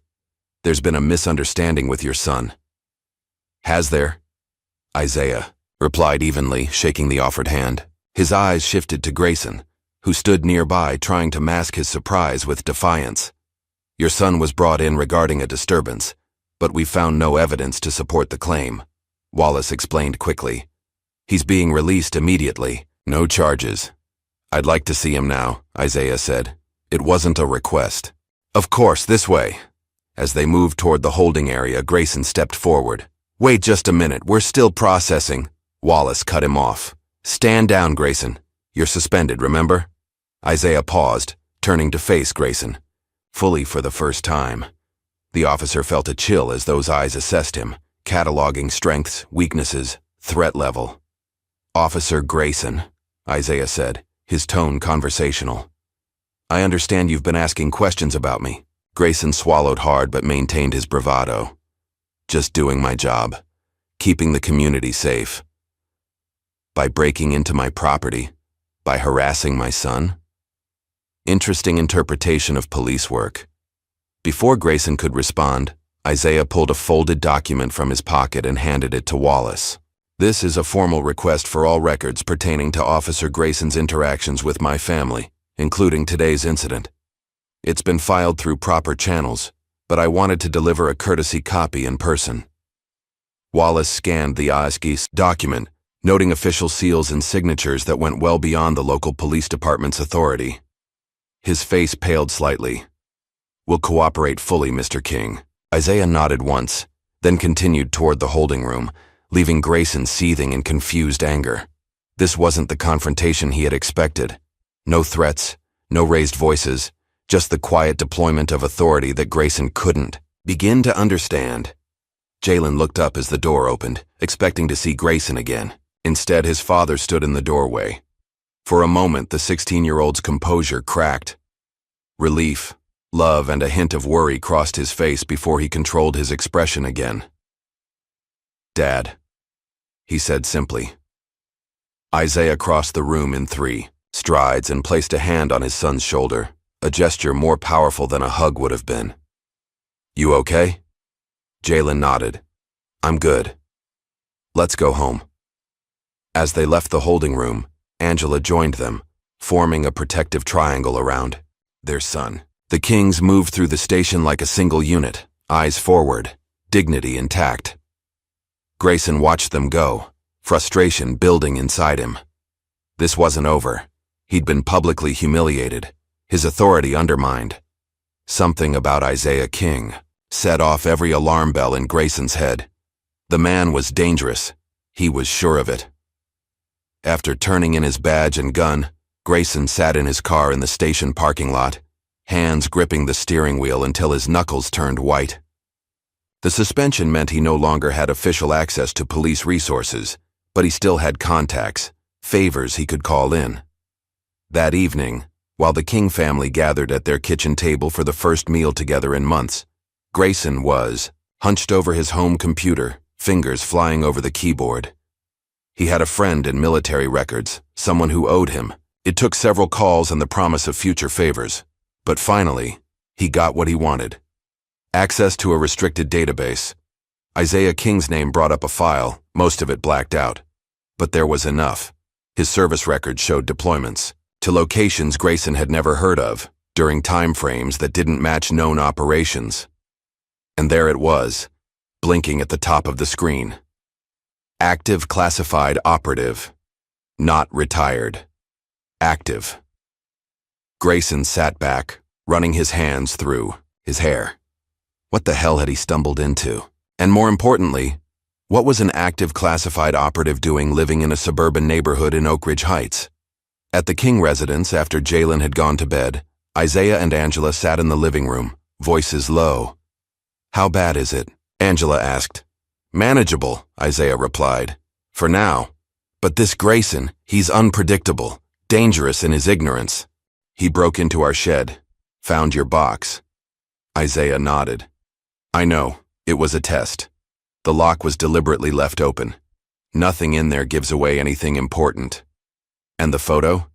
there's been a misunderstanding with your son." "Has there?" Isaiah replied evenly, shaking the offered hand. His eyes shifted to Grayson, who stood nearby trying to mask his surprise with defiance. "Your son was brought in regarding a disturbance, but we found no evidence to support the claim," Wallace explained quickly. "He's being released immediately. No charges." "I'd like to see him now," Isaiah said. "It wasn't a request." "Of course, this way." As they moved toward the holding area, Grayson stepped forward. "Wait just a minute, we're still processing." Wallace cut him off. "Stand down, Grayson. You're suspended, remember?" Isaiah paused, turning to face Grayson. Fully for the first time. The officer felt a chill as those eyes assessed him, cataloging strengths, weaknesses, threat level. "Officer Grayson," Isaiah said, his tone conversational. "I understand you've been asking questions about me." Grayson swallowed hard but maintained his bravado. "Just doing my job, keeping the community safe." "By breaking into my property, by harassing my son?" Interesting interpretation of police work. Before Grayson could respond, Isaiah pulled a folded document from his pocket and handed it to Wallace. "This is a formal request for all records pertaining to Officer Grayson's interactions with my family, including today's incident. It's been filed through proper channels, but I wanted to deliver a courtesy copy in person." Wallace scanned the ASCII document, noting official seals and signatures that went well beyond the local police department's authority. His face paled slightly. "We'll cooperate fully, Mr. King." Isaiah nodded once, then continued toward the holding room, leaving Grayson seething in confused anger. This wasn't the confrontation he had expected. No threats, no raised voices, just the quiet deployment of authority that Grayson couldn't begin to understand. Jalen looked up as the door opened, expecting to see Grayson again. Instead, his father stood in the doorway. For a moment, the 16-year-old's composure cracked. Relief, love, and a hint of worry crossed his face before he controlled his expression again. "Dad," he said simply. Isaiah crossed the room in 3 strides and placed a hand on his son's shoulder, a gesture more powerful than a hug would have been. "You okay?" Jalen nodded. "I'm good. Let's go home." As they left the holding room, Angela joined them, forming a protective triangle around their son. The Kings moved through the station like a single unit, eyes forward, dignity intact. Grayson watched them go, frustration building inside him. This wasn't over. He'd been publicly humiliated, his authority undermined. Something about Isaiah King set off every alarm bell in Grayson's head. The man was dangerous. He was sure of it. After turning in his badge and gun, Grayson sat in his car in the station parking lot, hands gripping the steering wheel until his knuckles turned white. The suspension meant he no longer had official access to police resources, but he still had contacts, favors he could call in. That evening, while the King family gathered at their kitchen table for the first meal together in months, Grayson was hunched over his home computer, fingers flying over the keyboard. He had a friend in military records, someone who owed him. It took several calls and the promise of future favors. But finally, he got what he wanted. Access to a restricted database. Isaiah King's name brought up a file, most of it blacked out. But there was enough. His service record showed deployments to locations Grayson had never heard of, during time frames that didn't match known operations. And there it was, blinking at the top of the screen. Active classified operative. Not retired. Active. Grayson sat back, running his hands through his hair. What the hell had he stumbled into? And more importantly, what was an active classified operative doing living in a suburban neighborhood in Oak Ridge Heights? At the King residence, after Jalen had gone to bed, Isaiah and Angela sat in the living room, voices low. "How bad is it?" Angela asked. "Manageable," Isaiah replied. "For now. But this Grayson, he's unpredictable, dangerous in his ignorance. He broke into our shed. Found your box." Isaiah nodded. "I know. It was a test. The lock was deliberately left open. Nothing in there gives away anything important. And the photo?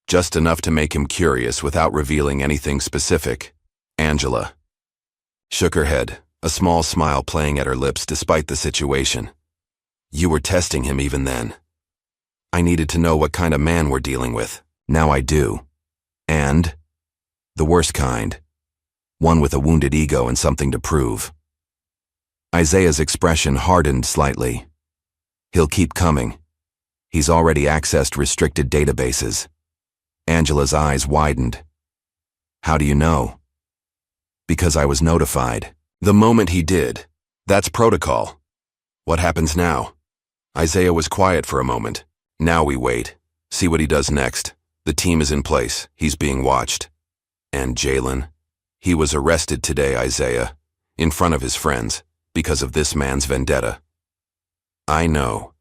Just enough to make him curious without revealing anything specific." Angela shook her head, a small smile playing at her lips despite the situation. "You were testing him even then. I needed to know what kind of man we're dealing with. Now I do. And the worst kind. One with a wounded ego and something to prove." Isaiah's expression hardened slightly. "He'll keep coming. He's already accessed restricted databases." Angela's eyes widened. "How do you know?" "Because I was notified. The moment he did. That's protocol. What happens now?" Isaiah was quiet for a moment. "Now we wait. See what he does next. The team is in place. He's being watched." "And Jalen? He was arrested today, Isaiah, in front of his friends, because of this man's vendetta." "I know.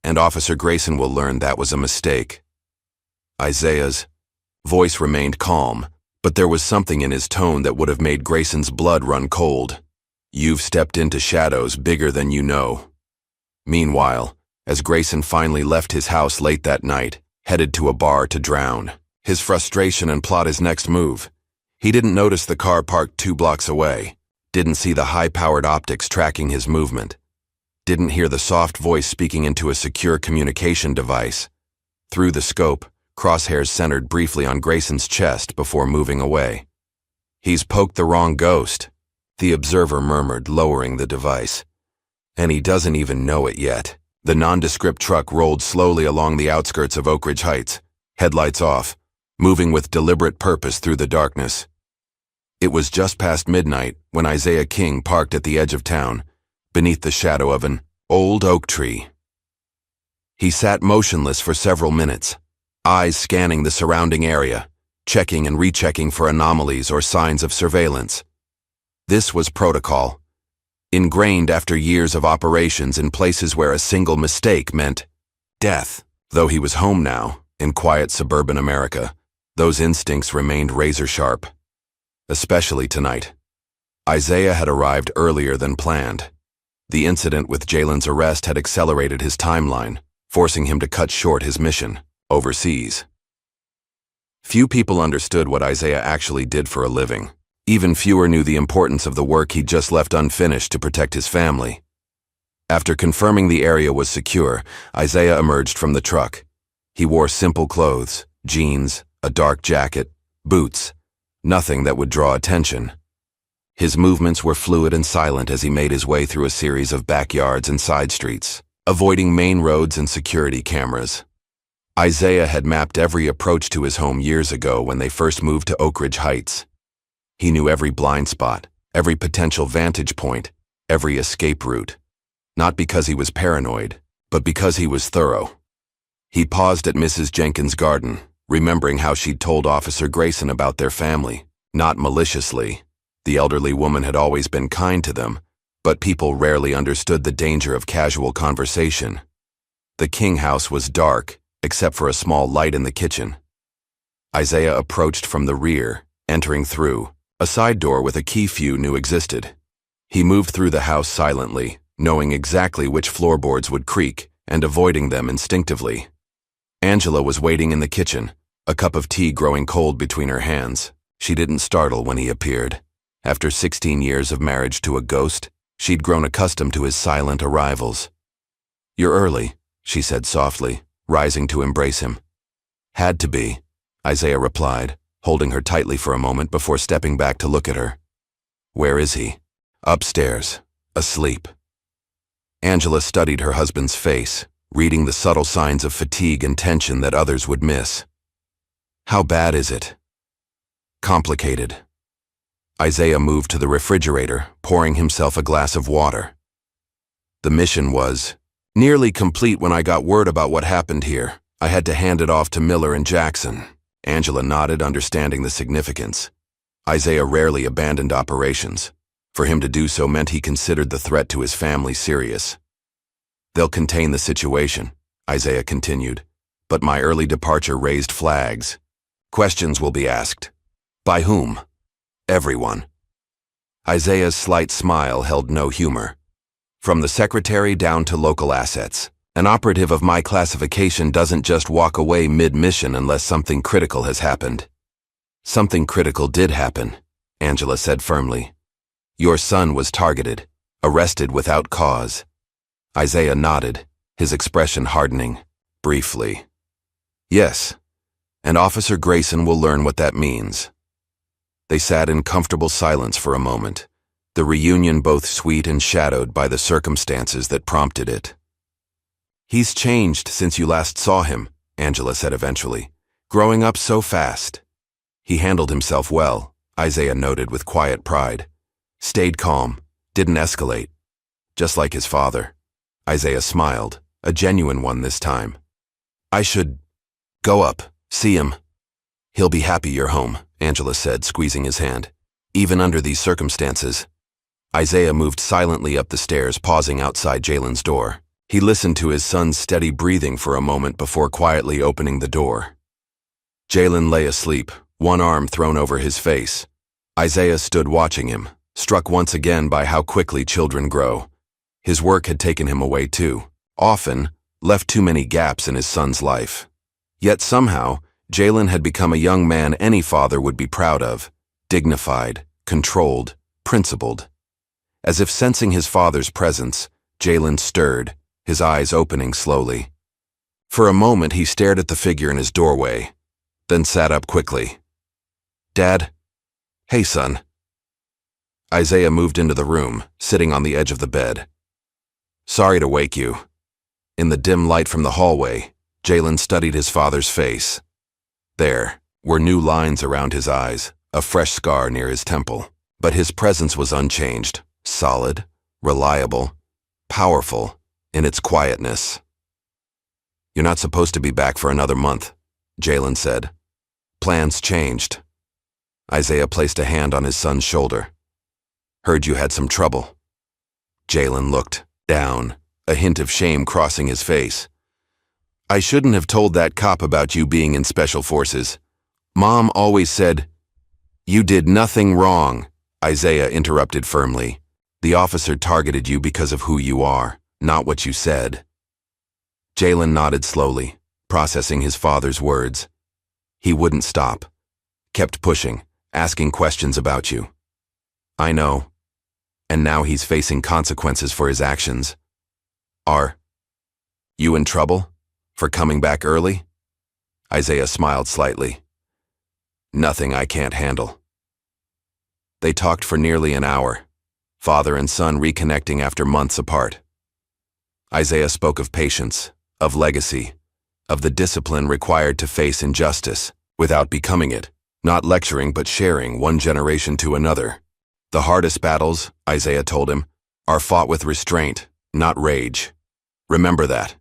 And Officer Grayson will learn that was a mistake." Isaiah's voice remained calm, but there was something in his tone that would have made Grayson's blood run cold. "You've stepped into shadows bigger than you know." Meanwhile, as Grayson finally left his house late that night, headed to a bar to drown his frustration and plot his next move, he didn't notice the car parked 2 blocks away, didn't see the high-powered optics tracking his movement, didn't hear the soft voice speaking into a secure communication device. Through the scope, crosshairs centered briefly on Grayson's chest before moving away. "He's poked the wrong ghost," the observer murmured, lowering the device. "And he doesn't even know it yet." The nondescript truck rolled slowly along the outskirts of Oak Ridge Heights, headlights off, moving with deliberate purpose through the darkness. It was just past midnight when Isaiah King parked at the edge of town, beneath the shadow of an old oak tree. He sat motionless for several minutes, eyes scanning the surrounding area, checking and rechecking for anomalies or signs of surveillance. This was protocol, ingrained after years of operations in places where a single mistake meant death. Though he was home now, in quiet suburban America, those instincts remained razor-sharp. Especially tonight. Isaiah had arrived earlier than planned. The incident with Jalen's arrest had accelerated his timeline, forcing him to cut short his mission overseas. Few people understood what Isaiah actually did for a living. Even fewer knew the importance of the work he'd just left unfinished to protect his family. After confirming the area was secure, Isaiah emerged from the truck. He wore simple clothes, jeans, a dark jacket, boots, nothing that would draw attention. His movements were fluid and silent as he made his way through a series of backyards and side streets, avoiding main roads and security cameras. Isaiah had mapped every approach to his home years ago when they first moved to Oak Ridge Heights. He knew every blind spot, every potential vantage point, every escape route. Not because he was paranoid, but because he was thorough. He paused at Mrs. Jenkins' garden, remembering how she'd told Officer Grayson about their family, not maliciously. The elderly woman had always been kind to them, but people rarely understood the danger of casual conversation. The King house was dark, except for a small light in the kitchen. Isaiah approached from the rear, entering through a side door with a key few knew existed. He moved through the house silently, knowing exactly which floorboards would creak and avoiding them instinctively. Angela was waiting in the kitchen, a cup of tea growing cold between her hands. She didn't startle when he appeared. After 16 years of marriage to a ghost, she'd grown accustomed to his silent arrivals. "You're early," she said softly, rising to embrace him. "Had to be," Isaiah replied, holding her tightly for a moment before stepping back to look at her. "Where is he?" "Upstairs, asleep." Angela studied her husband's face, reading the subtle signs of fatigue and tension that others would miss. "How bad is it?" "Complicated." Isaiah moved to the refrigerator, pouring himself a glass of water. "The mission was nearly complete when I got word about what happened here. I had to hand it off to Miller and Jackson." Angela nodded, understanding the significance. Isaiah rarely abandoned operations. For him to do so meant he considered the threat to his family serious. "They'll contain the situation," Isaiah continued, "but my early departure raised flags. Questions will be asked. By whom? Everyone." Isaiah's slight smile held no humor. "From the secretary down to local assets. An operative of my classification doesn't just walk away mid-mission unless something critical has happened." "Something critical did happen," Angela said firmly. "Your son was targeted, arrested without cause." Isaiah nodded, his expression hardening, briefly. "Yes, and Officer Grayson will learn what that means." They sat in comfortable silence for a moment, the reunion both sweet and shadowed by the circumstances that prompted it. "He's changed since you last saw him," Angela said eventually, "growing up so fast." "He handled himself well," Isaiah noted with quiet pride. "Stayed calm, didn't escalate. Just like his father." Isaiah smiled, a genuine one this time. "I should go up, see him." "He'll be happy you're home," Angela said, squeezing his hand. "Even under these circumstances." Isaiah moved silently up the stairs, pausing outside Jalen's door. He listened to his son's steady breathing for a moment before quietly opening the door. Jalen lay asleep, one arm thrown over his face. Isaiah stood watching him, struck once again by how quickly children grow. His work had taken him away too, often left too many gaps in his son's life. Yet somehow, Jalen had become a young man any father would be proud of, dignified, controlled, principled. As if sensing his father's presence, Jalen stirred, his eyes opening slowly. For a moment he stared at the figure in his doorway, then sat up quickly. "Dad?" "Hey, son." Isaiah moved into the room, sitting on the edge of the bed. "Sorry to wake you." In the dim light from the hallway, Jalen studied his father's face. There were new lines around his eyes, a fresh scar near his temple. But his presence was unchanged, solid, reliable, powerful in its quietness. "You're not supposed to be back for another month," Jalen said. "Plans changed." Isaiah placed a hand on his son's shoulder. "Heard you had some trouble." Jalen looked down, a hint of shame crossing his face. "I shouldn't have told that cop about you being in Special Forces. Mom always said—" "You did nothing wrong," Isaiah interrupted firmly. "The officer targeted you because of who you are, not what you said." Jalen nodded slowly, processing his father's words. He wouldn't stop. Kept pushing, asking questions about you. "I know. And now he's facing consequences for his actions." "Are you in trouble? For coming back early?" Isaiah smiled slightly. "Nothing I can't handle." They talked for nearly an hour, father and son reconnecting after months apart. Isaiah spoke of patience, of legacy, of the discipline required to face injustice, without becoming it, not lecturing but sharing one generation to another. The hardest battles, Isaiah told him, are fought with restraint, not rage. Remember that.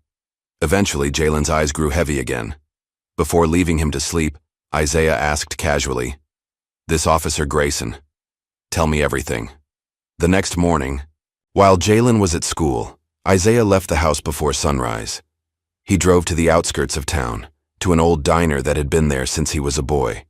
Eventually, Jalen's eyes grew heavy again. Before leaving him to sleep, Isaiah asked casually, "This Officer Grayson, tell me everything." The next morning, while Jalen was at school, Isaiah left the house before sunrise. He drove to the outskirts of town, to an old diner that had been there since he was a boy.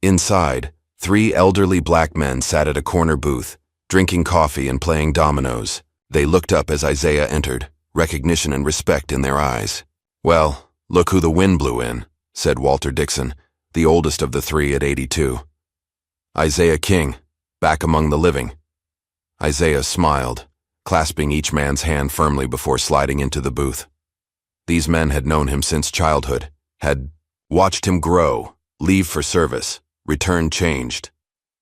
Inside, 3 elderly black men sat at a corner booth, drinking coffee and playing dominoes. They looked up as Isaiah entered, recognition and respect in their eyes. "Well, look who the wind blew in," said Walter Dixon, the oldest of the 3 at 82. "Isaiah King, back among the living." Isaiah smiled, clasping each man's hand firmly before sliding into the booth. These men had known him since childhood, had watched him grow, leave for service, return changed.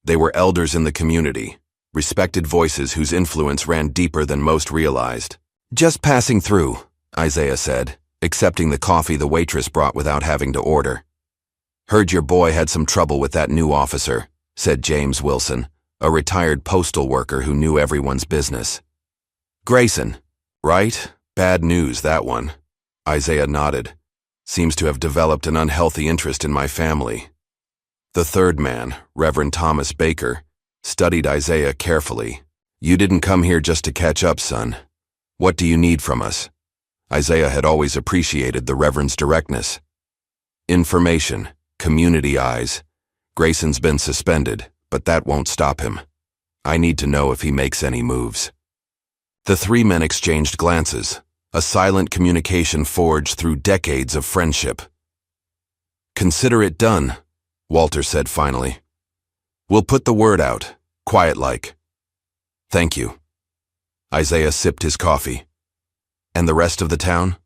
They were elders in the community, respected voices whose influence ran deeper than most realized. "Just passing through," Isaiah said, accepting the coffee the waitress brought without having to order. "Heard your boy had some trouble with that new officer," said James Wilson, a retired postal worker who knew everyone's business. "Grayson, right? Bad news, that one." Isaiah nodded. "Seems to have developed an unhealthy interest in my family." The third man, Reverend Thomas Baker, studied Isaiah carefully. "You didn't come here just to catch up, son. What do you need from us?" Isaiah had always appreciated the Reverend's directness. "Information, community eyes. Grayson's been suspended, but that won't stop him. I need to know if he makes any moves." The 3 men exchanged glances, a silent communication forged through decades of friendship. "Consider it done," Walter said finally. "We'll put the word out, quiet-like." "Thank you." Isaiah sipped his coffee. "And the rest of the town?"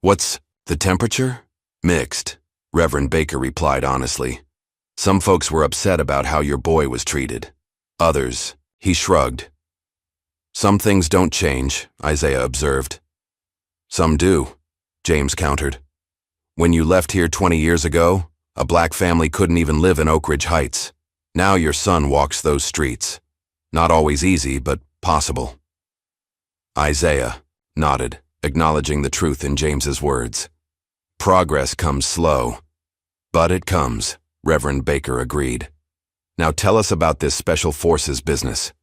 "What's the temperature?" "Mixed," Reverend Baker replied honestly. "Some folks were upset about how your boy was treated. Others," he shrugged. "Some things don't change," Isaiah observed. "Some do," James countered. "When you left here 20 years ago, a black family couldn't even live in Oak Ridge Heights. Now your son walks those streets. Not always easy, but possible." Isaiah nodded, acknowledging the truth in James's words. "Progress comes slow, but it comes," Reverend Baker agreed. "Now tell us about this Special Forces business.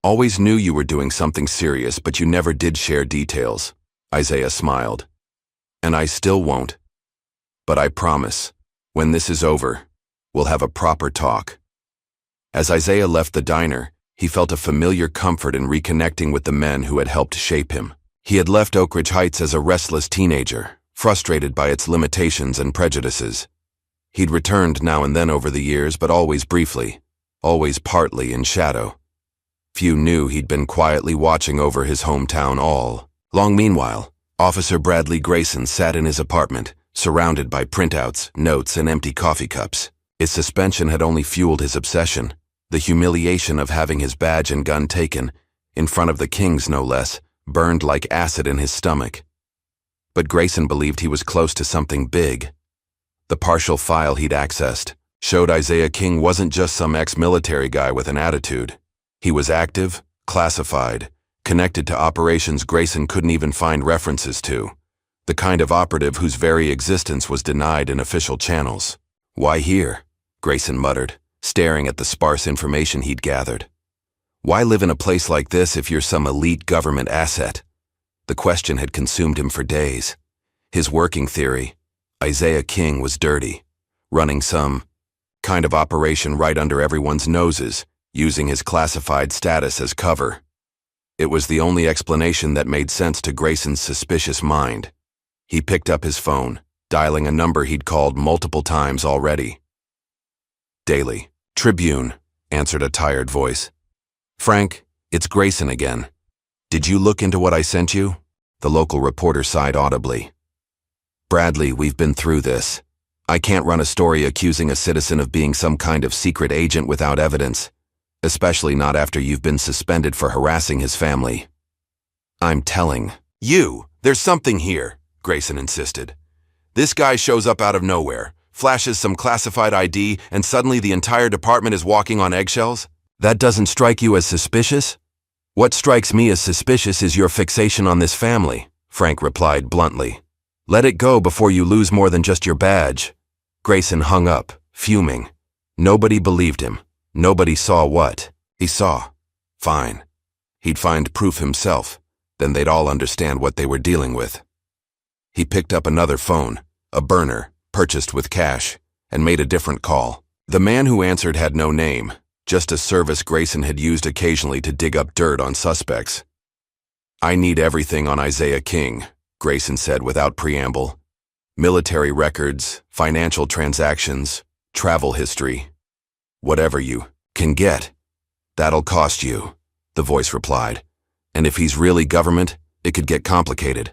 Always knew you were doing something serious, but you never did share details." Isaiah smiled. "And I still won't. But I promise, when this is over, we'll have a proper talk." As Isaiah left the diner, he felt a familiar comfort in reconnecting with the men who had helped shape him. He had left Oak Ridge Heights as a restless teenager, frustrated by its limitations and prejudices. He'd returned now and then over the years, but always briefly, always partly in shadow. Few knew he'd been quietly watching over his hometown all long. Meanwhile, Officer Bradley Grayson sat in his apartment, surrounded by printouts, notes, and empty coffee cups. His suspension had only fueled his obsession. The humiliation of having his badge and gun taken, in front of the Kings no less, burned like acid in his stomach. But Grayson believed he was close to something big. The partial file he'd accessed showed Isaiah King wasn't just some ex-military guy with an attitude. He was active, classified, connected to operations Grayson couldn't even find references to, the kind of operative whose very existence was denied in official channels. "Why here?" Grayson muttered, staring at the sparse information he'd gathered. "Why live in a place like this if you're some elite government asset?" The question had consumed him for days. His working theory: Isaiah King was dirty, running some kind of operation right under everyone's noses, using his classified status as cover. It was the only explanation that made sense to Grayson's suspicious mind. He picked up his phone, dialing a number he'd called multiple times already. "Daily Tribune," answered a tired voice. "Frank, it's Grayson again. Did you look into what I sent you?" The local reporter sighed audibly. "Bradley, we've been through this. I can't run a story accusing a citizen of being some kind of secret agent without evidence, especially not after you've been suspended for harassing his family." "I'm telling you, there's something here," Grayson insisted. This guy shows up out of nowhere, flashes some classified ID, and suddenly the entire department is walking on eggshells? That doesn't strike you as suspicious? What strikes me as suspicious is your fixation on this family, Frank replied bluntly. Let it go before you lose more than just your badge. Grayson hung up, fuming. Nobody believed him. Nobody saw what he saw. Fine. He'd find proof himself. Then they'd all understand what they were dealing with. He picked up another phone, a burner, purchased with cash, and made a different call. The man who answered had no name, just a service Grayson had used occasionally to dig up dirt on suspects. I need everything on Isaiah King, Grayson said without preamble. Military records, financial transactions, travel history. Whatever you can get. That'll cost you, the voice replied. And if he's really government, it could get complicated.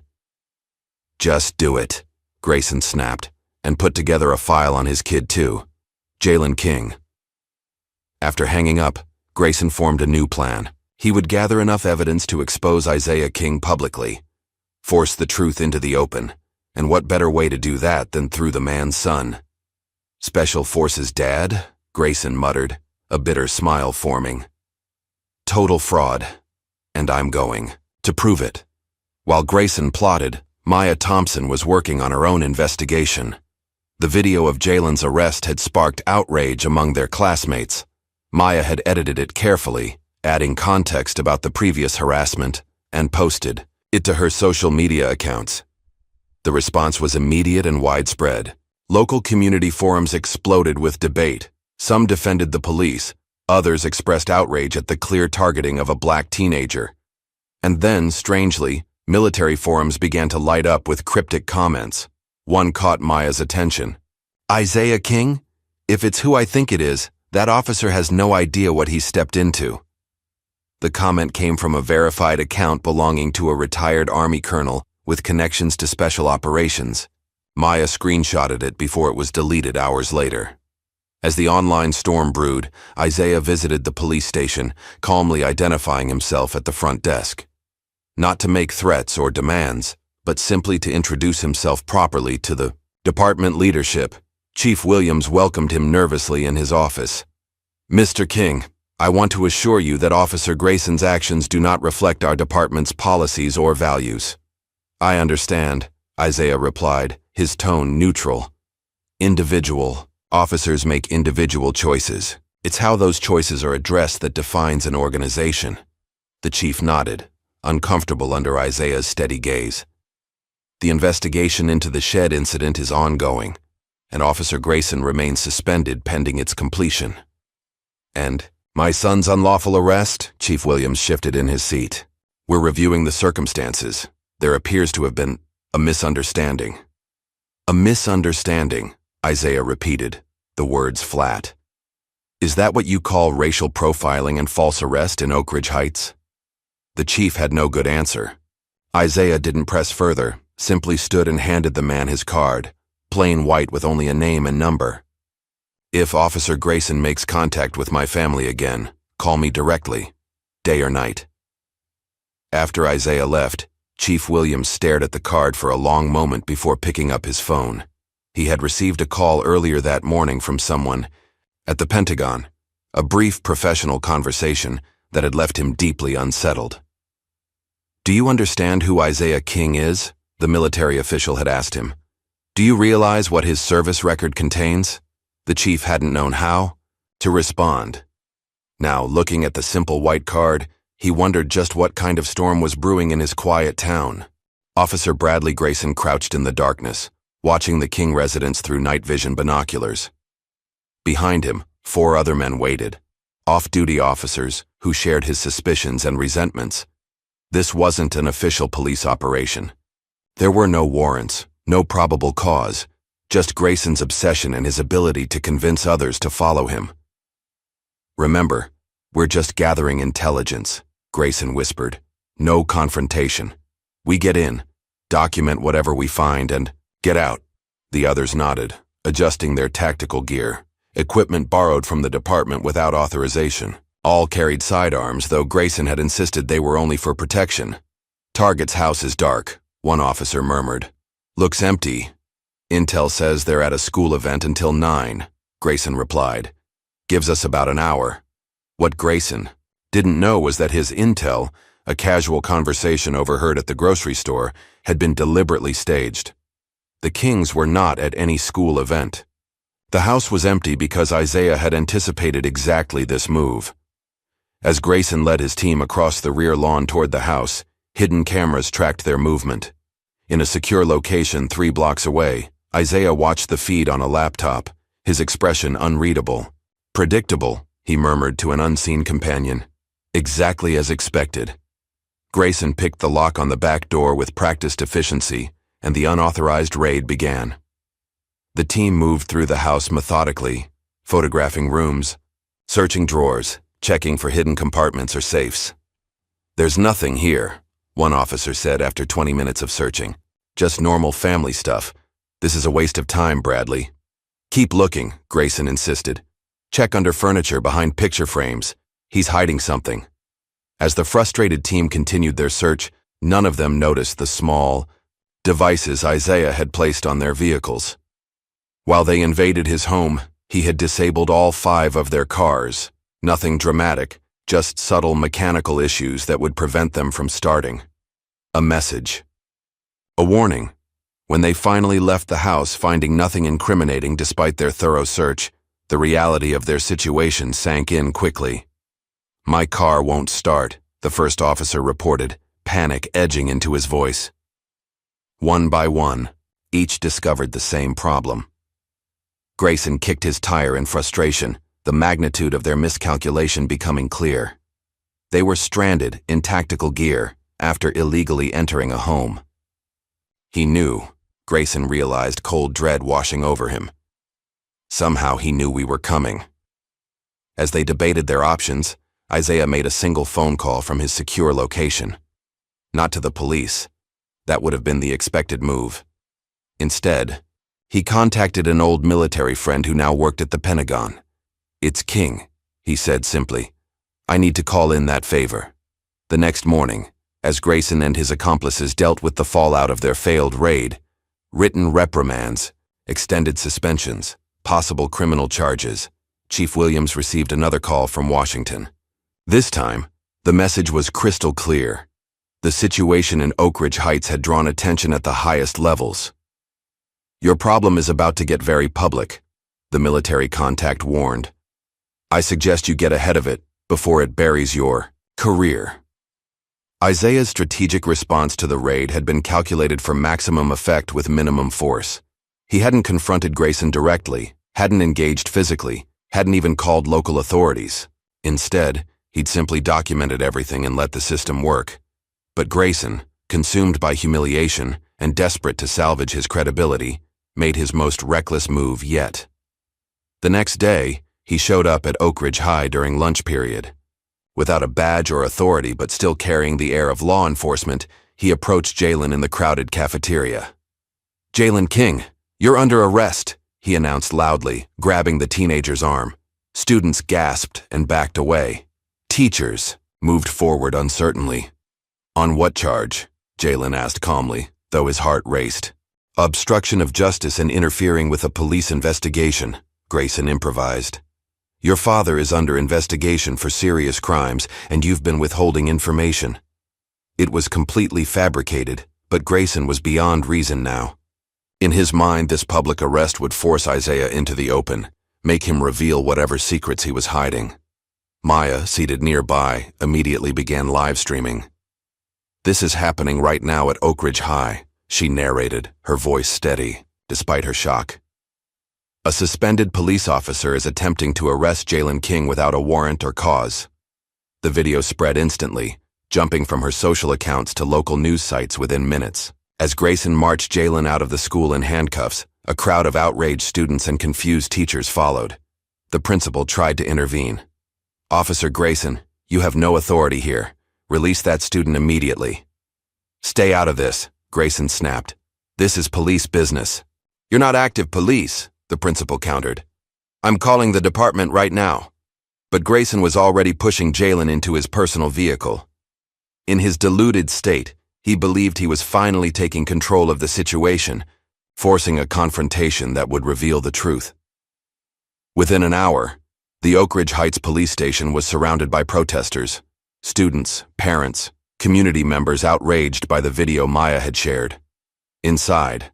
Just do it, Grayson snapped, and put together a file on his kid too, Jalen King. After hanging up, Grayson formed a new plan. He would gather enough evidence to expose Isaiah King publicly, force the truth into the open, and what better way to do that than through the man's son? Special Forces dad? Grayson muttered, a bitter smile forming. Total fraud. And I'm going to prove it. While Grayson plotted, Maya Thompson was working on her own investigation. The video of Jalen's arrest had sparked outrage among their classmates. Maya had edited it carefully, adding context about the previous harassment, and posted it to her social media accounts. The response was immediate and widespread. Local community forums exploded with debate. Some defended the police, others expressed outrage at the clear targeting of a black teenager. And then, strangely, military forums began to light up with cryptic comments. One caught Maya's attention. Isaiah King? If it's who I think it is, that officer has no idea what he stepped into. The comment came from a verified account belonging to a retired Army colonel with connections to special operations. Maya screenshotted it before it was deleted hours later. As the online storm brewed, Isaiah visited the police station, calmly identifying himself at the front desk. Not to make threats or demands, but simply to introduce himself properly to the department leadership. Chief Williams welcomed him nervously in his office. Mr. King, I want to assure you that Officer Grayson's actions do not reflect our department's policies or values. I understand, Isaiah replied, his tone neutral. Individual. Officers make individual choices. It's how those choices are addressed that defines an organization. The chief nodded, uncomfortable under Isaiah's steady gaze. The investigation into the shed incident is ongoing, and Officer Grayson remains suspended pending its completion. And my son's unlawful arrest? Chief Williams shifted in his seat. We're reviewing the circumstances. There appears to have been a misunderstanding. A misunderstanding, Isaiah repeated, the words flat. Is that what you call racial profiling and false arrest in Oak Ridge Heights? The chief had no good answer. Isaiah didn't press further, simply stood and handed the man his card, plain white with only a name and number. If Officer Grayson makes contact with my family again, call me directly, day or night. After Isaiah left, Chief Williams stared at the card for a long moment before picking up his phone. He had received a call earlier that morning from someone at the Pentagon, a brief professional conversation that had left him deeply unsettled. Do you understand who Isaiah King is? The military official had asked him. Do you realize what his service record contains? The chief hadn't known how to respond. Now, looking at the simple white card, he wondered just what kind of storm was brewing in his quiet town. Officer Bradley Grayson crouched in the darkness, watching the King residence through night vision binoculars. Behind him, 4 other men waited, off-duty officers who shared his suspicions and resentments. This wasn't an official police operation. There were no warrants, no probable cause, just Grayson's obsession and his ability to convince others to follow him. Remember, we're just gathering intelligence, Grayson whispered. No confrontation. We get in, document whatever we find, and get out. The others nodded, adjusting their tactical gear, equipment borrowed from the department without authorization. All carried sidearms, though Grayson had insisted they were only for protection. Target's house is dark, one officer murmured. Looks empty. Intel says they're at a school event until 9, Grayson replied. Gives us about an hour. What Grayson didn't know was that his intel, a casual conversation overheard at the grocery store, had been deliberately staged. The Kings were not at any school event. The house was empty because Isaiah had anticipated exactly this move. As Grayson led his team across the rear lawn toward the house, hidden cameras tracked their movement. In a secure location 3 blocks away, Isaiah watched the feed on a laptop, his expression unreadable. Predictable, he murmured to an unseen companion. Exactly as expected. Grayson picked the lock on the back door with practiced efficiency, and the unauthorized raid began. The team moved through the house methodically, photographing rooms, searching drawers, checking for hidden compartments or safes. There's nothing here, one officer said after 20 minutes of searching. Just normal family stuff. This is a waste of time, Bradley. Keep looking, Grayson insisted. Check under furniture behind picture frames. He's hiding something. As the frustrated team continued their search, none of them noticed the small devices Isaiah had placed on their vehicles. While they invaded his home, he had disabled all 5 of their cars. Nothing dramatic, just subtle mechanical issues that would prevent them from starting. A message. A warning. When they finally left the house finding nothing incriminating despite their thorough search, the reality of their situation sank in quickly. My car won't start, the first officer reported, panic edging into his voice. One by one, each discovered the same problem. Grayson kicked his tire in frustration, the magnitude of their miscalculation becoming clear. They were stranded in tactical gear after illegally entering a home. He knew, Grayson realized, cold dread washing over him. Somehow he knew we were coming. As they debated their options, Isaiah made a single phone call from his secure location. Not to the police. That would have been the expected move. Instead, he contacted an old military friend who now worked at the Pentagon. It's King, he said simply. I need to call in that favor. The next morning, as Grayson and his accomplices dealt with the fallout of their failed raid, written reprimands, extended suspensions, possible criminal charges, Chief Williams received another call from Washington. This time, the message was crystal clear. The situation in Oak Ridge Heights had drawn attention at the highest levels. Your problem is about to get very public, the military contact warned. I suggest you get ahead of it before it buries your career. Isaiah's strategic response to the raid had been calculated for maximum effect with minimum force. He hadn't confronted Grayson directly, hadn't engaged physically, hadn't even called local authorities. Instead, he'd simply documented everything and let the system work. But Grayson, consumed by humiliation and desperate to salvage his credibility, made his most reckless move yet. The next day, he showed up at Oak Ridge High during lunch period. Without a badge or authority but still carrying the air of law enforcement, he approached Jalen in the crowded cafeteria. Jalen King, you're under arrest, he announced loudly, grabbing the teenager's arm. Students gasped and backed away. Teachers moved forward uncertainly. On what charge? Jalen asked calmly, though his heart raced. Obstruction of justice and interfering with a police investigation, Grayson improvised. Your father is under investigation for serious crimes, and you've been withholding information. It was completely fabricated, but Grayson was beyond reason now. In his mind, this public arrest would force Isaiah into the open, make him reveal whatever secrets he was hiding. Maya, seated nearby, immediately began live streaming. This is happening right now at Oak Ridge High, she narrated, her voice steady, despite her shock. A suspended police officer is attempting to arrest Jalen King without a warrant or cause. The video spread instantly, jumping from her social accounts to local news sites within minutes. As Grayson marched Jalen out of the school in handcuffs, a crowd of outraged students and confused teachers followed. The principal tried to intervene. Officer Grayson, you have no authority here. Release that student immediately. Stay out of this, Grayson snapped. This is police business. You're not active police, the principal countered. I'm calling the department right now. But Grayson was already pushing Jalen into his personal vehicle. In his deluded state, he believed he was finally taking control of the situation, forcing a confrontation that would reveal the truth. Within an hour, the Oak Ridge Heights police station was surrounded by protesters, students, parents, community members outraged by the video Maya had shared. Inside,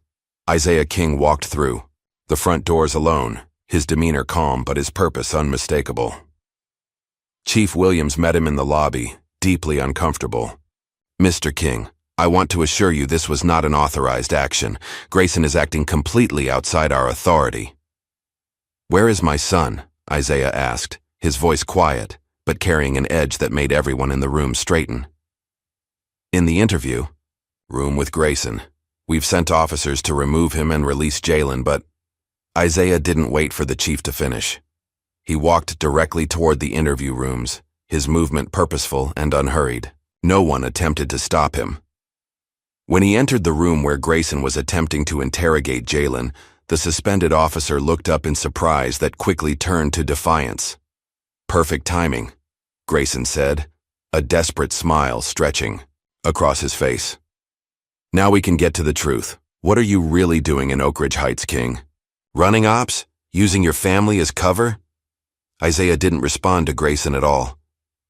Isaiah King walked through, the front doors alone, his demeanor calm but his purpose unmistakable. Chief Williams met him in the lobby, deeply uncomfortable. "Mr. King, I want to assure you this was not an authorized action. Grayson is acting completely outside our authority." "Where is my son?" Isaiah asked, his voice quiet, but carrying an edge that made everyone in the room straighten. "In the interview room with Grayson. We've sent officers to remove him and release Jalen, but..." Isaiah didn't wait for the chief to finish. He walked directly toward the interview rooms, his movement purposeful and unhurried. No one attempted to stop him. When he entered the room where Grayson was attempting to interrogate Jalen, the suspended officer looked up in surprise that quickly turned to defiance. "Perfect timing," Grayson said, a desperate smile stretching across his face. "Now we can get to the truth. What are you really doing in Oak Ridge Heights, King? Running ops? Using your family as cover?" Isaiah didn't respond to Grayson at all.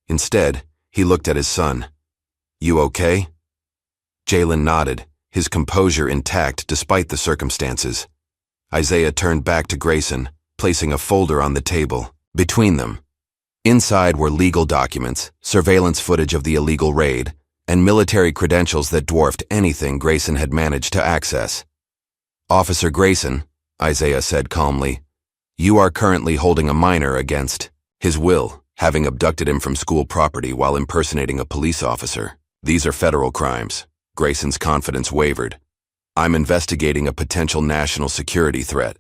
Instead, he looked at his son. "You okay?" Jalen nodded, his composure intact despite the circumstances. Isaiah turned back to Grayson, placing a folder on the table. Between them, inside were legal documents, surveillance footage of the illegal raid, and military credentials that dwarfed anything Grayson had managed to access. "Officer Grayson," Isaiah said calmly, "you are currently holding a minor against his will, having abducted him from school property while impersonating a police officer. These are federal crimes." Grayson's confidence wavered. "I'm investigating a potential national security threat."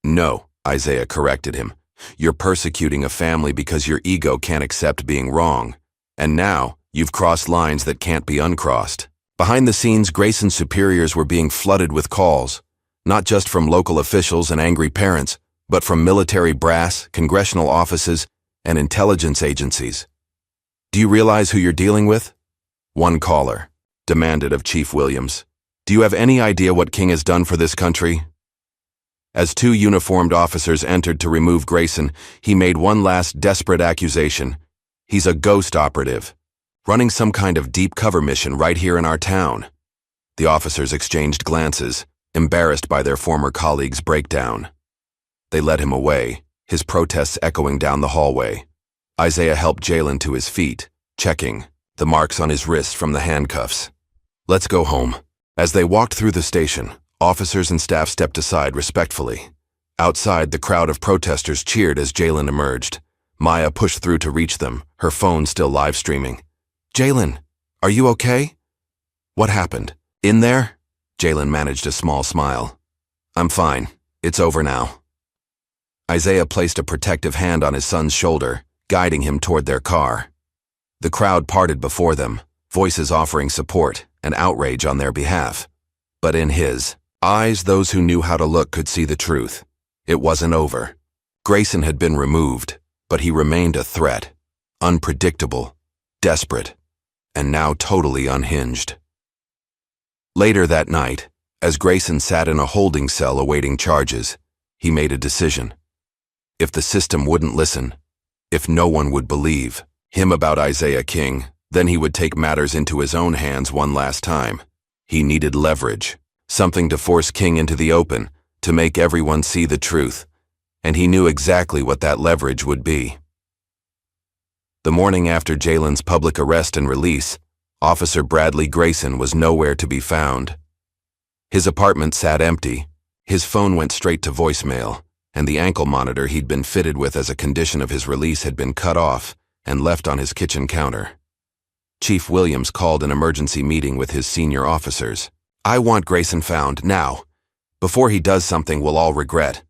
"No," Isaiah corrected him. "You're persecuting a family because your ego can't accept being wrong. And now, you've crossed lines that can't be uncrossed." Behind the scenes, Grayson's superiors were being flooded with calls, not just from local officials and angry parents, but from military brass, congressional offices, and intelligence agencies. "Do you realize who you're dealing with?" One caller demanded of Chief Williams. "Do you have any idea what King has done for this country?" As two uniformed officers entered to remove Grayson, he made one last desperate accusation. "He's a ghost operative, running some kind of deep cover mission right here in our town." The officers exchanged glances, embarrassed by their former colleague's breakdown. They led him away, his protests echoing down the hallway. Isaiah helped Jalen to his feet, checking the marks on his wrists from the handcuffs. "Let's go home." As they walked through the station, officers and staff stepped aside respectfully. Outside, the crowd of protesters cheered as Jalen emerged. Maya pushed through to reach them, her phone still live streaming. "Jalen, are you okay?" "What happened? In there?" Jalen managed a small smile. "I'm fine. It's over now." Isaiah placed a protective hand on his son's shoulder, guiding him toward their car. The crowd parted before them, voices offering support and outrage on their behalf. But in his eyes, those who knew how to look could see the truth. It wasn't over. Grayson had been removed, but he remained a threat, unpredictable, desperate, and now totally unhinged. Later that night, as Grayson sat in a holding cell awaiting charges, he made a decision. If the system wouldn't listen, if no one would believe him about Isaiah King, then he would take matters into his own hands one last time. He needed leverage, something to force King into the open, to make everyone see the truth, and he knew exactly what that leverage would be. The morning after Jalen's public arrest and release, Officer Bradley Grayson was nowhere to be found. His apartment sat empty, his phone went straight to voicemail, and the ankle monitor he'd been fitted with as a condition of his release had been cut off and left on his kitchen counter. Chief Williams called an emergency meeting with his senior officers. "I want Grayson found, now. Before he does something we'll all regret."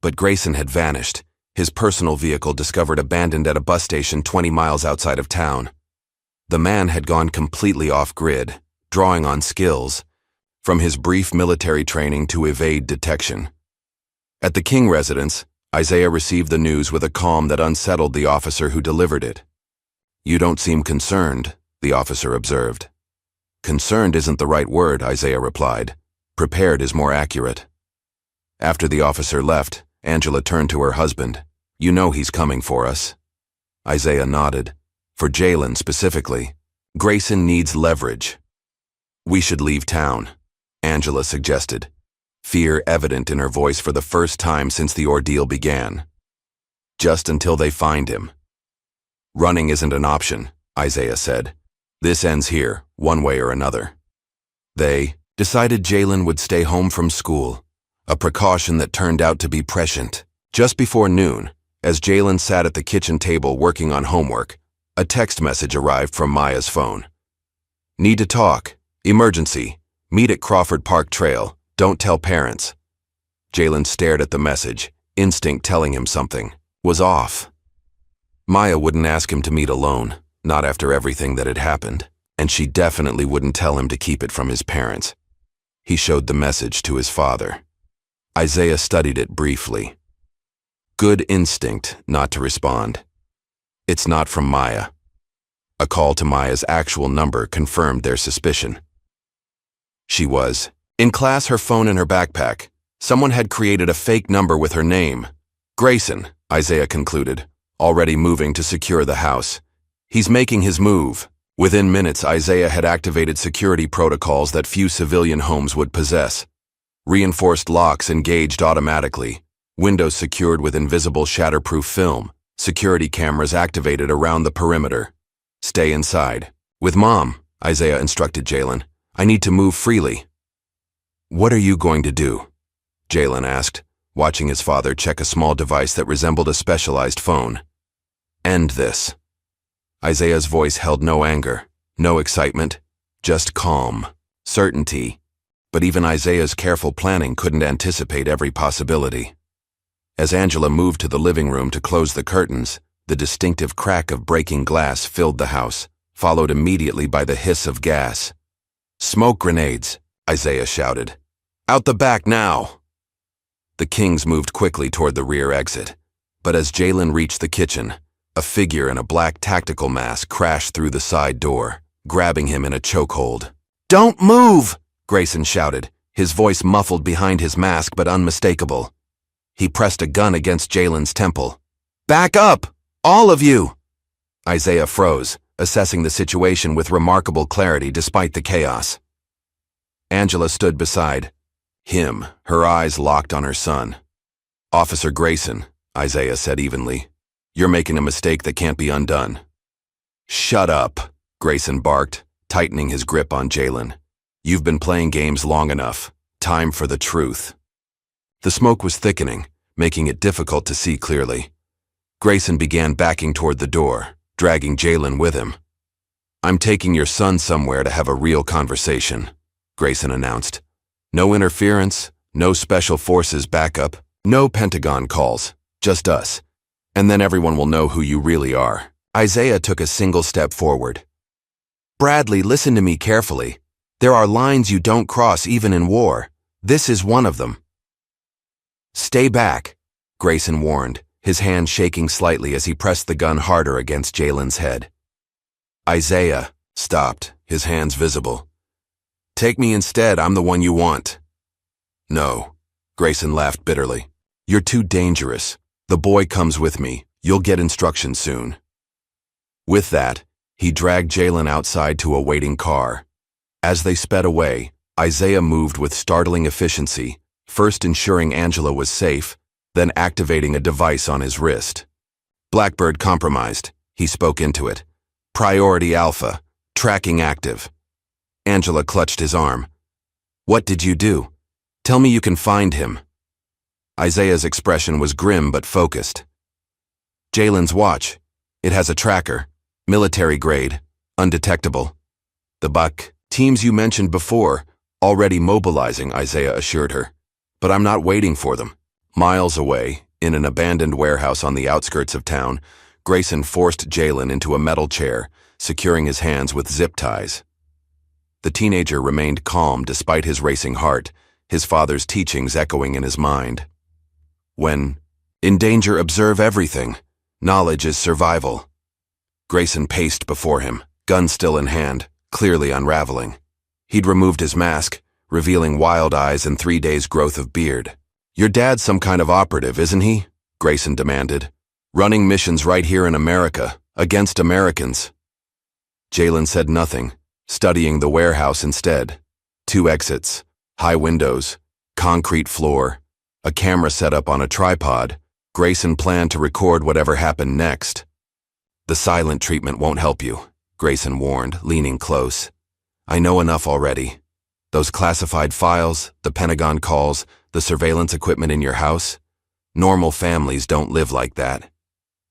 But Grayson had vanished, his personal vehicle discovered abandoned at a bus station 20 miles outside of town. The man had gone completely off-grid, drawing on skills, from his brief military training to evade detection. At the King residence, Isaiah received the news with a calm that unsettled the officer who delivered it. "You don't seem concerned," the officer observed. "Concerned isn't the right word," Isaiah replied. Prepared is more accurate. After the officer left, Angela turned to her husband. You know he's coming for us. Isaiah nodded. For Jalen specifically. Grayson needs leverage. We should leave town, Angela suggested, fear evident in her voice for the first time since the ordeal began. Just until they find him. Running isn't an option, Isaiah said. This ends here, one way or another. They decided Jalen would stay home from school, a precaution that turned out to be prescient. Just before noon, as Jalen sat at the kitchen table working on homework, a text message arrived from Maya's phone. Need to talk. Emergency. Meet at Crawford Park Trail. Don't tell parents. Jalen stared at the message, instinct telling him something was off. Maya wouldn't ask him to meet alone, not after everything that had happened, and she definitely wouldn't tell him to keep it from his parents. He showed the message to his father. Isaiah studied it briefly. Good instinct not to respond. It's not from Maya. A call to Maya's actual number confirmed their suspicion. She was in class, her phone in her backpack. Someone had created a fake number with her name. Grayson, Isaiah concluded, already moving to secure the house. He's making his move. Within minutes, Isaiah had activated security protocols that few civilian homes would possess. Reinforced locks engaged automatically, windows secured with invisible shatterproof film, security cameras activated around the perimeter. Stay inside. With Mom, Isaiah instructed Jalen. I need to move freely. What are you going to do? Jalen asked, watching his father check a small device that resembled a specialized phone. End this. Isaiah's voice held no anger, no excitement, just calm, certainty. But even Isaiah's careful planning couldn't anticipate every possibility. As Angela moved to the living room to close the curtains, the distinctive crack of breaking glass filled the house, followed immediately by the hiss of gas. Smoke grenades, Isaiah shouted. Out the back now! The Kings moved quickly toward the rear exit, but as Jalen reached the kitchen, a figure in a black tactical mask crashed through the side door, grabbing him in a chokehold. Don't move! Grayson shouted, his voice muffled behind his mask but unmistakable. He pressed a gun against Jalen's temple. Back up! All of you! Isaiah froze, assessing the situation with remarkable clarity despite the chaos. Angela stood beside him, her eyes locked on her son. Officer Grayson, Isaiah said evenly, you're making a mistake that can't be undone. Shut up, Grayson barked, tightening his grip on Jalen. You've been playing games long enough. Time for the truth. The smoke was thickening, making it difficult to see clearly. Grayson began backing toward the door, dragging Jalen with him. I'm taking your son somewhere to have a real conversation, Grayson announced. No interference, no special forces backup, no Pentagon calls, just us. And then everyone will know who you really are. Isaiah took a single step forward. Bradley, listen to me carefully. There are lines you don't cross even in war. This is one of them. Stay back, Grayson warned, his hand shaking slightly as he pressed the gun harder against Jalen's head. Isaiah stopped, his hands visible. Take me instead, I'm the one you want. No, Grayson laughed bitterly. You're too dangerous. The boy comes with me. You'll get instructions soon. With that, he dragged Jalen outside to a waiting car. As they sped away, Isaiah moved with startling efficiency, first ensuring Angela was safe, then activating a device on his wrist. Blackbird compromised, he spoke into it. Priority Alpha, tracking active. Angela clutched his arm. What did you do? Tell me you can find him. Isaiah's expression was grim but focused. Jalen's watch. It has a tracker. Military grade. Undetectable. The buck teams you mentioned before, already mobilizing, Isaiah assured her. But I'm not waiting for them. Miles away, in an abandoned warehouse on the outskirts of town, Grayson forced Jalen into a metal chair, securing his hands with zip ties. The teenager remained calm despite his racing heart, his father's teachings echoing in his mind. When in danger, observe everything. Knowledge is survival. Grayson paced before him, gun still in hand, clearly unraveling. He'd removed his mask, revealing wild eyes and 3 days' growth of beard. "Your dad's some kind of operative, isn't he?" Grayson demanded. "Running missions right here in America, against Americans." Jalen said nothing, studying the warehouse instead. 2 exits, high windows, concrete floor, a camera set up on a tripod. Grayson planned to record whatever happened next. "The silent treatment won't help you," Grayson warned, leaning close. "I know enough already. Those classified files, the Pentagon calls, the surveillance equipment in your house, normal families don't live like that."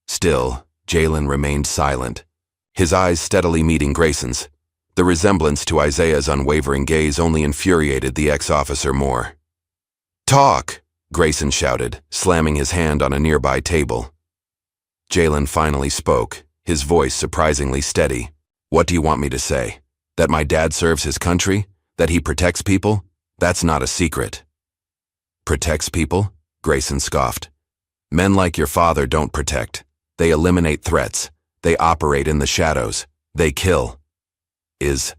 Still, Jalen remained silent, his eyes steadily meeting Grayson's. The resemblance to Isaiah's unwavering gaze only infuriated the ex-officer more. "Talk!" Grayson shouted, slamming his hand on a nearby table. Jalen finally spoke, his voice surprisingly steady. "What do you want me to say? That my dad serves his country? That he protects people? That's not a secret." "Protects people?" Grayson scoffed. "Men like your father don't protect. They eliminate threats. They operate in the shadows. They kill." "Is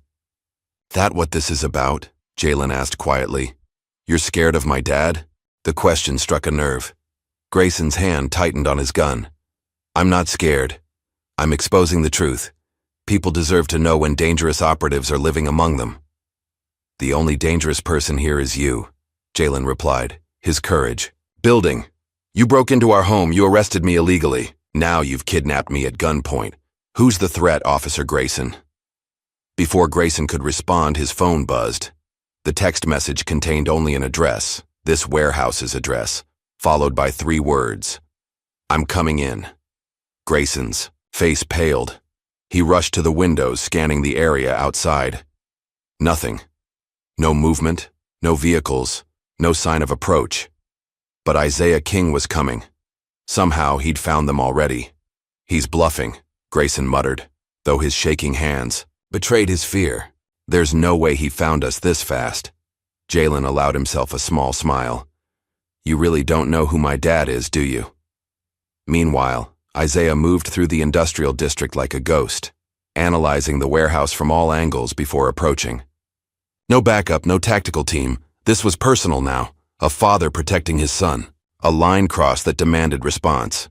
that what this is about?" Jalen asked quietly. "You're scared of my dad?" The question struck a nerve. Grayson's hand tightened on his gun. "I'm not scared. I'm exposing the truth. People deserve to know when dangerous operatives are living among them." "The only dangerous person here is you," Jalen replied, his courage building. "You broke into our home, you arrested me illegally. Now you've kidnapped me at gunpoint. Who's the threat, Officer Grayson?" Before Grayson could respond, his phone buzzed. The text message contained only an address, this warehouse's address, followed by 3 words. "I'm coming in." Grayson's face paled. He rushed to the windows, scanning the area outside. Nothing. No movement, no vehicles, no sign of approach. But Isaiah King was coming. Somehow he'd found them already. "He's bluffing," Grayson muttered, though his shaking hands betrayed his fear. "There's no way he found us this fast." Jalen allowed himself a small smile. "You really don't know who my dad is, do you?" Meanwhile, Isaiah moved through the industrial district like a ghost, analyzing the warehouse from all angles before approaching. No backup, no tactical team. This was personal now, a father protecting his son, a line cross that demanded response.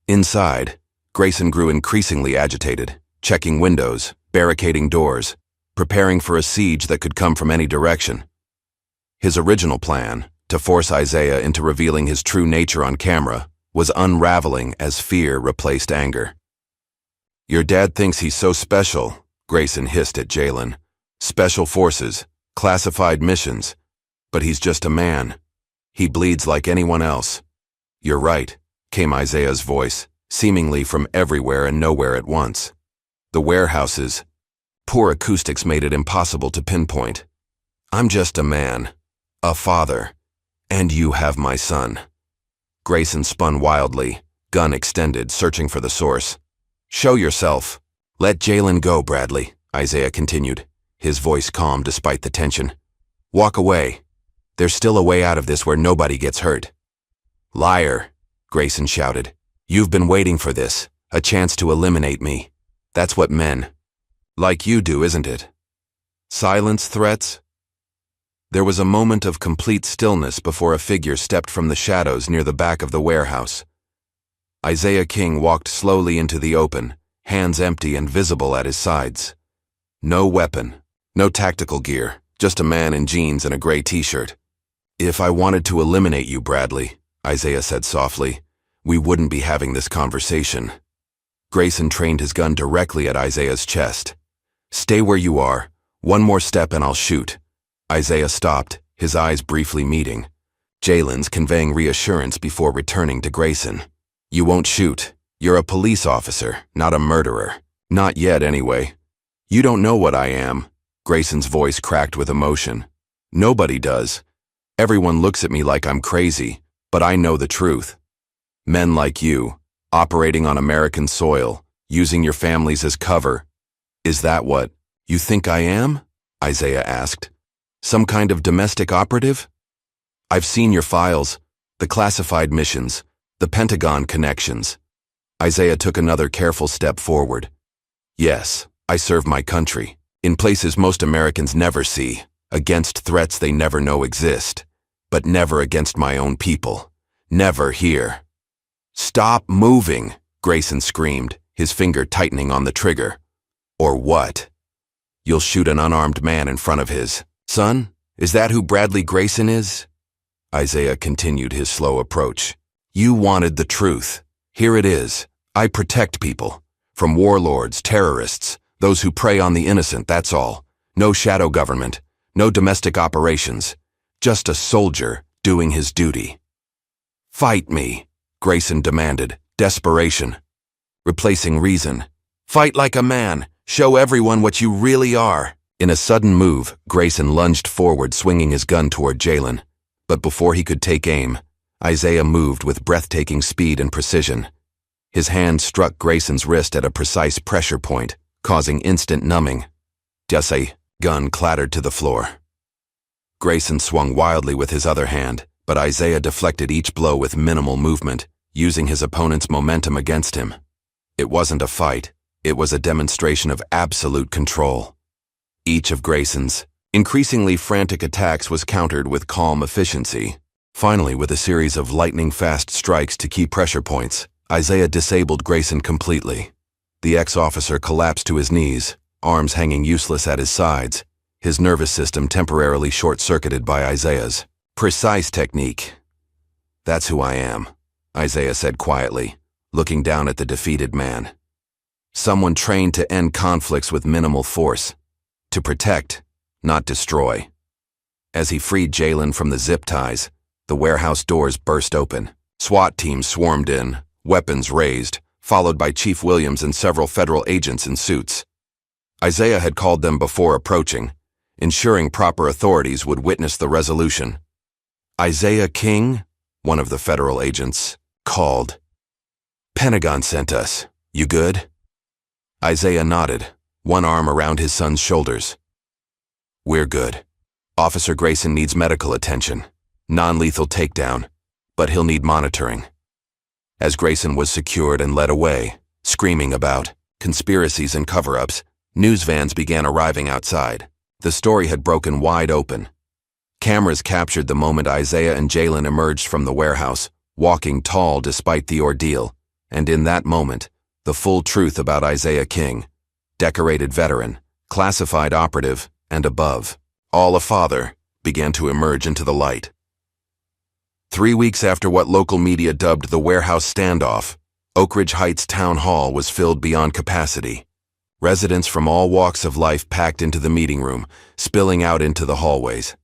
Inside, Grayson grew increasingly agitated, checking windows, barricading doors, preparing for a siege that could come from any direction. His original plan, to force Isaiah into revealing his true nature on camera, was unraveling as fear replaced anger. "Your dad thinks he's so special," Grayson hissed at Jalen. "Special forces, classified missions. But he's just a man. He bleeds like anyone else." "You're right," came Isaiah's voice, seemingly from everywhere and nowhere at once. The warehouses. Poor acoustics made it impossible to pinpoint. "I'm just a man, a father, and you have my son." Grayson spun wildly, gun extended, searching for the source. "Show yourself." "Let Jalen go, Bradley," Isaiah continued, his voice calm despite the tension. "Walk away. There's still a way out of this where nobody gets hurt." "Liar," Grayson shouted. "You've been waiting for this, a chance to eliminate me. That's what men like you do, isn't it? Silence threats?" There was a moment of complete stillness before a figure stepped from the shadows near the back of the warehouse. Isaiah King walked slowly into the open, hands empty and visible at his sides. No weapon, no tactical gear, just a man in jeans and a gray t-shirt. "If I wanted to eliminate you, Bradley," Isaiah said softly, "we wouldn't be having this conversation." Grayson trained his gun directly at Isaiah's chest. "Stay where you are. One more step and I'll shoot." Isaiah stopped, his eyes briefly meeting. Jalen's conveying reassurance before returning to Grayson. "You won't shoot. You're a police officer, not a murderer. Not yet, anyway." "You don't know what I am." Grayson's voice cracked with emotion. "Nobody does. Everyone looks at me like I'm crazy, but I know the truth. Men like you, operating on American soil, using your families as cover. Is that what you think I am?" Isaiah asked. "Some kind of domestic operative? I've seen your files, the classified missions, the Pentagon connections." Isaiah took another careful step forward. "Yes, I serve my country, in places most Americans never see, against threats they never know exist, but never against my own people. Never here. Stop moving, Grayson screamed, his finger tightening on the trigger. Or what? You'll shoot an unarmed man in front of his son? Is that who Bradley Grayson is? Isaiah continued his slow approach. You wanted the truth. Here it is. I protect people. From warlords, terrorists, those who prey on the innocent, that's all. No shadow government. No domestic operations. Just a soldier doing his duty. Fight me, Grayson demanded, desperation. Replacing reason. Fight like a man. Show everyone what you really are. In a sudden move, Grayson lunged forward, swinging his gun toward Jalen. But before he could take aim, Isaiah moved with breathtaking speed and precision. His hand struck Grayson's wrist at a precise pressure point, causing instant numbing. Just a gun clattered to the floor. Grayson swung wildly with his other hand, but Isaiah deflected each blow with minimal movement, using his opponent's momentum against him. It wasn't a fight. It was a demonstration of absolute control. Each of Grayson's increasingly frantic attacks was countered with calm efficiency. Finally, with a series of lightning-fast strikes to key pressure points, Isaiah disabled Grayson completely. The ex-officer collapsed to his knees, arms hanging useless at his sides, his nervous system temporarily short-circuited by Isaiah's precise technique. That's who I am, Isaiah said quietly, looking down at the defeated man. Someone trained to end conflicts with minimal force, to protect, not destroy. As he freed Jalen from the zip ties, the warehouse doors burst open. SWAT teams swarmed in, weapons raised, followed by Chief Williams and several federal agents in suits. Isaiah had called them before approaching, ensuring proper authorities would witness the resolution. Isaiah King, one of the federal agents, called. Pentagon sent us. You good? Isaiah nodded, one arm around his son's shoulders. We're good. Officer Grayson needs medical attention. Non-lethal takedown, but he'll need monitoring. As Grayson was secured and led away, screaming about conspiracies and cover-ups, news vans began arriving outside. The story had broken wide open. Cameras captured the moment Isaiah and Jalen emerged from the warehouse, walking tall despite the ordeal, and in that moment, the full truth about Isaiah King, decorated veteran, classified operative, and above, all a father, began to emerge into the light. 3 weeks after what local media dubbed the warehouse standoff, Oak Ridge Heights Town Hall was filled beyond capacity. Residents from all walks of life packed into the meeting room, spilling out into the hallways.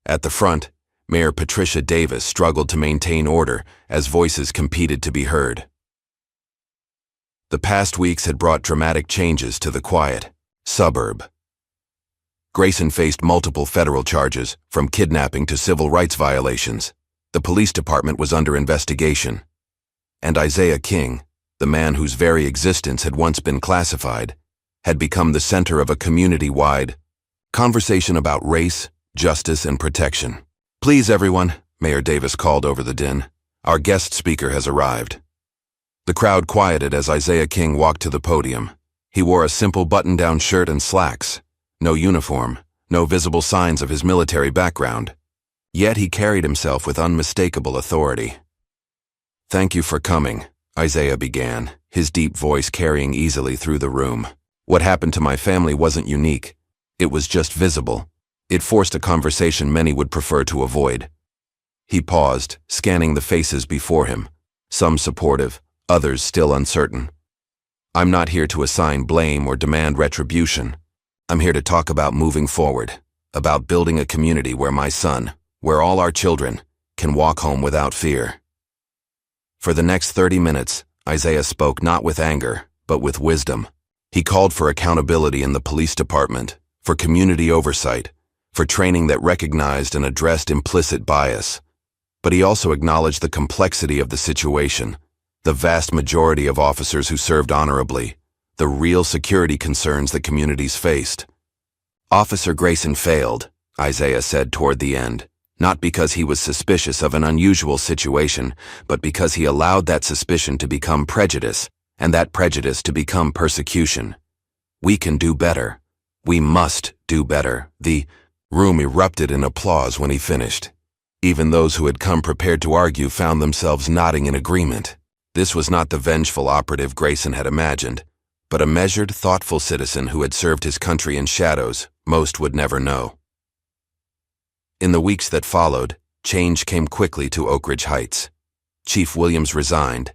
At the front, Mayor Patricia Davis struggled to maintain order as voices competed to be heard. The past weeks had brought dramatic changes to the quiet suburb. Grayson faced multiple federal charges, from kidnapping to civil rights violations. The police department was under investigation. And Isaiah King, the man whose very existence had once been classified, had become the center of a community-wide conversation about race, justice, and protection. Please, everyone, Mayor Davis called over the din. Our guest speaker has arrived. The crowd quieted as Isaiah King walked to the podium. He wore a simple button-down shirt and slacks. No uniform, no visible signs of his military background. Yet he carried himself with unmistakable authority. Thank you for coming, Isaiah began, his deep voice carrying easily through the room. What happened to my family wasn't unique. It was just visible. It forced a conversation many would prefer to avoid. He paused, scanning the faces before him, some supportive, others still uncertain. I'm not here to assign blame or demand retribution. I'm here to talk about moving forward, about building a community where my son, where all our children, can walk home without fear. For the next 30 minutes, Isaiah spoke not with anger, but with wisdom. He called for accountability in the police department, for community oversight, for training that recognized and addressed implicit bias. But he also acknowledged the complexity of the situation, the vast majority of officers who served honorably, the real security concerns that communities faced. Officer Grayson failed, Isaiah said toward the end, not because he was suspicious of an unusual situation, but because he allowed that suspicion to become prejudice, and that prejudice to become persecution. We can do better. We must do better. The Room erupted in applause when he finished. Even those who had come prepared to argue found themselves nodding in agreement. This was not the vengeful operative Grayson had imagined, but a measured, thoughtful citizen who had served his country in shadows most would never know. In the weeks that followed, change came quickly to Oak Ridge Heights. Chief Williams resigned,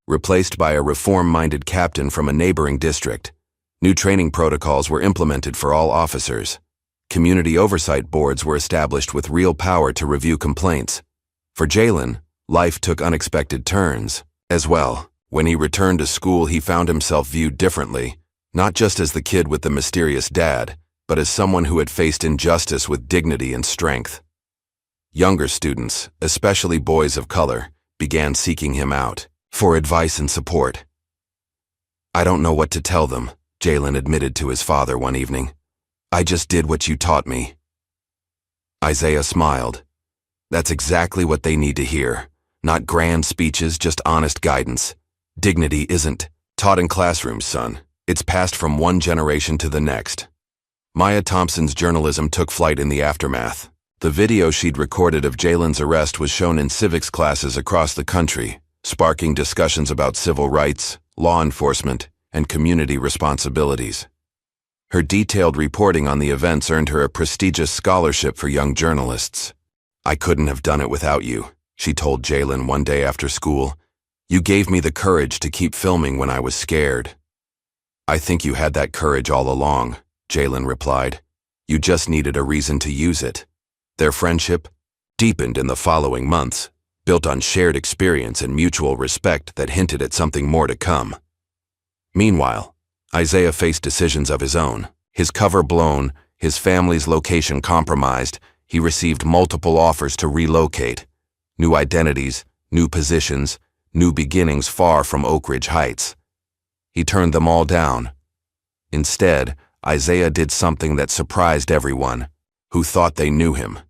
replaced by a reform-minded captain from a neighboring district. New training protocols were implemented for all officers. Community oversight boards were established with real power to review complaints. For Jalen, life took unexpected turns. As well, when he returned to school, he found himself viewed differently, not just as the kid with the mysterious dad, but as someone who had faced injustice with dignity and strength. Younger students, especially boys of color, began seeking him out for advice and support. "I don't know what to tell them," Jalen admitted to his father one evening. "I just did what you taught me." Isaiah smiled. "That's exactly what they need to hear. Not grand speeches, just honest guidance. Dignity isn't taught in classrooms, son. It's passed from one generation to the next." Maya Thompson's journalism took flight in the aftermath. The video she'd recorded of Jalen's arrest was shown in civics classes across the country, sparking discussions about civil rights, law enforcement, and community responsibilities. Her detailed reporting on the events earned her a prestigious scholarship for young journalists. "I couldn't have done it without you," she told Jalen one day after school. "You gave me the courage to keep filming when I was scared." "I think you had that courage all along," Jalen replied. "You just needed a reason to use it." Their friendship deepened in the following months, built on shared experience and mutual respect that hinted at something more to come. Meanwhile, Isaiah faced decisions of his own. His cover blown, his family's location compromised, he received multiple offers to relocate. New identities, new positions, new beginnings far from Oak Ridge Heights. He turned them all down. Instead, Isaiah did something that surprised everyone who thought they knew him.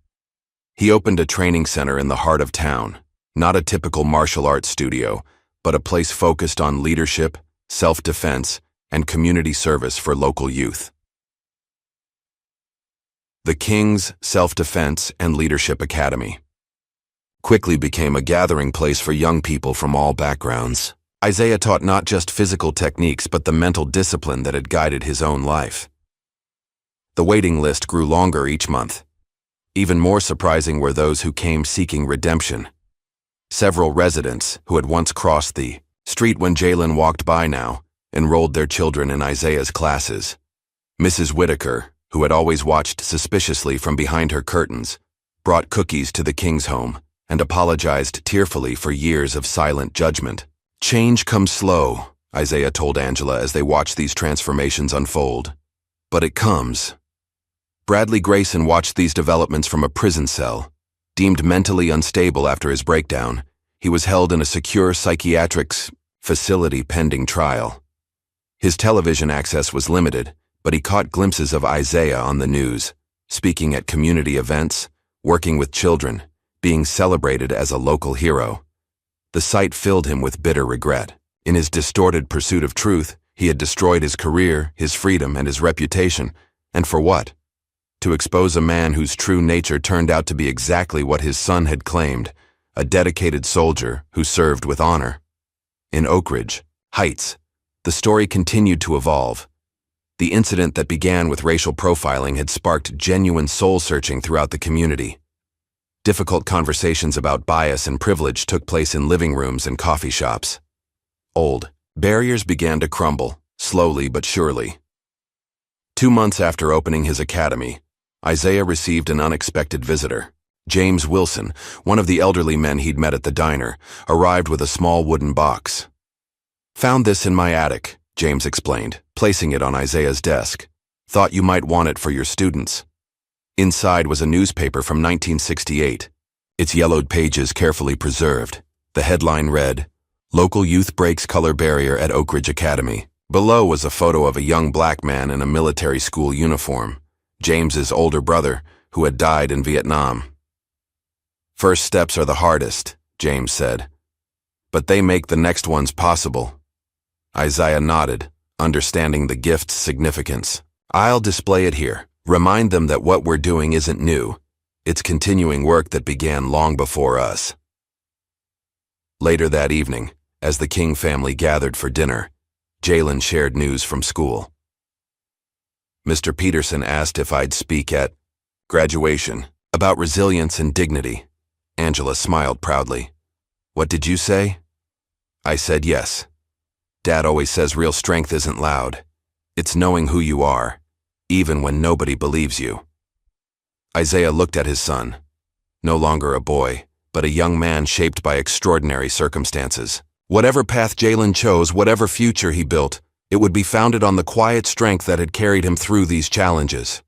He opened a training center in the heart of town, not a typical martial arts studio, but a place focused on leadership, self-defense, and community service for local youth. The King's Self-Defense and Leadership Academy quickly became a gathering place for young people from all backgrounds. Isaiah taught not just physical techniques but the mental discipline that had guided his own life. The waiting list grew longer each month. Even more surprising were those who came seeking redemption. Several residents who had once crossed the street when Jalen walked by now enrolled their children in Isaiah's classes. Mrs. Whitaker, who had always watched suspiciously from behind her curtains, brought cookies to the King's home and apologized tearfully for years of silent judgment. "Change comes slow," Isaiah told Angela as they watched these transformations unfold. "But it comes." Bradley Grayson watched these developments from a prison cell. Deemed mentally unstable after his breakdown, he was held in a secure psychiatric facility pending trial. His television access was limited, but he caught glimpses of Isaiah on the news, speaking at community events, working with children, being celebrated as a local hero. The sight filled him with bitter regret. In his distorted pursuit of truth, he had destroyed his career, his freedom, and his reputation. And for what? To expose a man whose true nature turned out to be exactly what his son had claimed, a dedicated soldier who served with honor. In Oak Ridge Heights, the story continued to evolve. The incident that began with racial profiling had sparked genuine soul-searching throughout the community. Difficult conversations about bias and privilege took place in living rooms and coffee shops. Old barriers began to crumble, slowly but surely. 2 months after opening his academy, Isaiah received an unexpected visitor. James Wilson, one of the elderly men he'd met at the diner, arrived with a small wooden box. "Found this in my attic," James explained, placing it on Isaiah's desk. "Thought you might want it for your students." Inside was a newspaper from 1968, its yellowed pages carefully preserved. The headline read, "Local Youth Breaks Color Barrier at Oak Ridge Academy." Below was a photo of a young black man in a military school uniform, James's older brother, who had died in Vietnam. "First steps are the hardest," James said, "but they make the next ones possible." Isaiah nodded, understanding the gift's significance. "I'll display it here," Remind them that what we're doing isn't new. It's continuing work that began long before us. Later that evening, as the King family gathered for dinner, Jalen shared news from school. Mr. Peterson asked if I'd speak at graduation about resilience and dignity. Angela smiled proudly. What did you say? I said yes. Dad always says real strength isn't loud. It's knowing who you are, even when nobody believes you. Isaiah looked at his son. No longer a boy, but a young man shaped by extraordinary circumstances. Whatever path Jalen chose, whatever future he built, it would be founded on the quiet strength that had carried him through these challenges.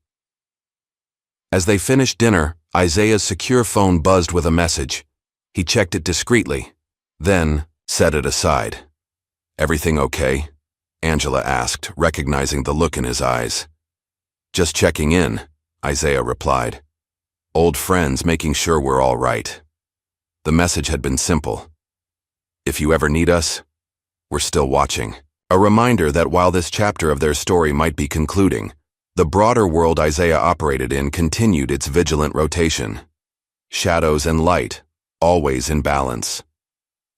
As they finished dinner, Isaiah's secure phone buzzed with a message. He checked it discreetly, then set it aside. Everything okay? Angela asked, recognizing the look in his eyes. Just checking in, Isaiah replied. Old friends making sure we're all right. The message had been simple. If you ever need us, we're still watching. A reminder that while this chapter of their story might be concluding, the broader world Isaiah operated in continued its vigilant rotation. Shadows and light, always in balance.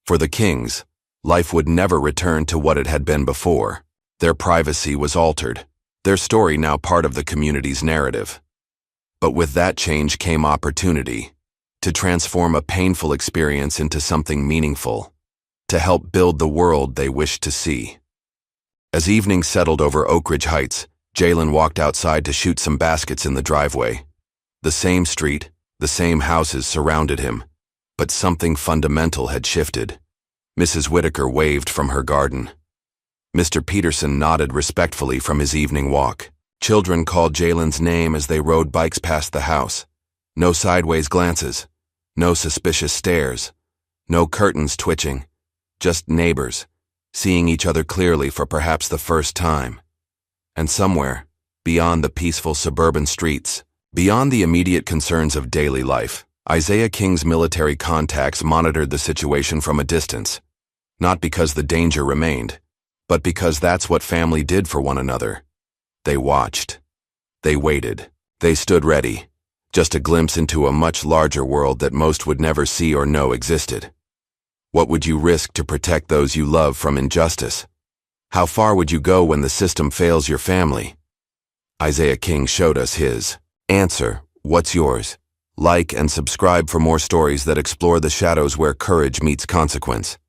For the Kings, life would never return to what it had been before. Their privacy was altered, their story now part of the community's narrative. But with that change came opportunity, to transform a painful experience into something meaningful, to help build the world they wished to see. As evening settled over Oak Ridge Heights, Jalen walked outside to shoot some baskets in the driveway. The same street, the same houses surrounded him, but something fundamental had shifted. Mrs. Whitaker waved from her garden. Mr. Peterson nodded respectfully from his evening walk. Children called Jalen's name as they rode bikes past the house. No sideways glances, no suspicious stares, no curtains twitching, just neighbors, seeing each other clearly for perhaps the first time. And somewhere, beyond the peaceful suburban streets, beyond the immediate concerns of daily life, Isaiah King's military contacts monitored the situation from a distance, not because the danger remained, but because that's what family did for one another. They watched. They waited. They stood ready, just a glimpse into a much larger world that most would never see or know existed. What would you risk to protect those you love from injustice? How far would you go when the system fails your family? Isaiah King showed us his answer. What's yours? Like and subscribe for more stories that explore the shadows where courage meets consequence.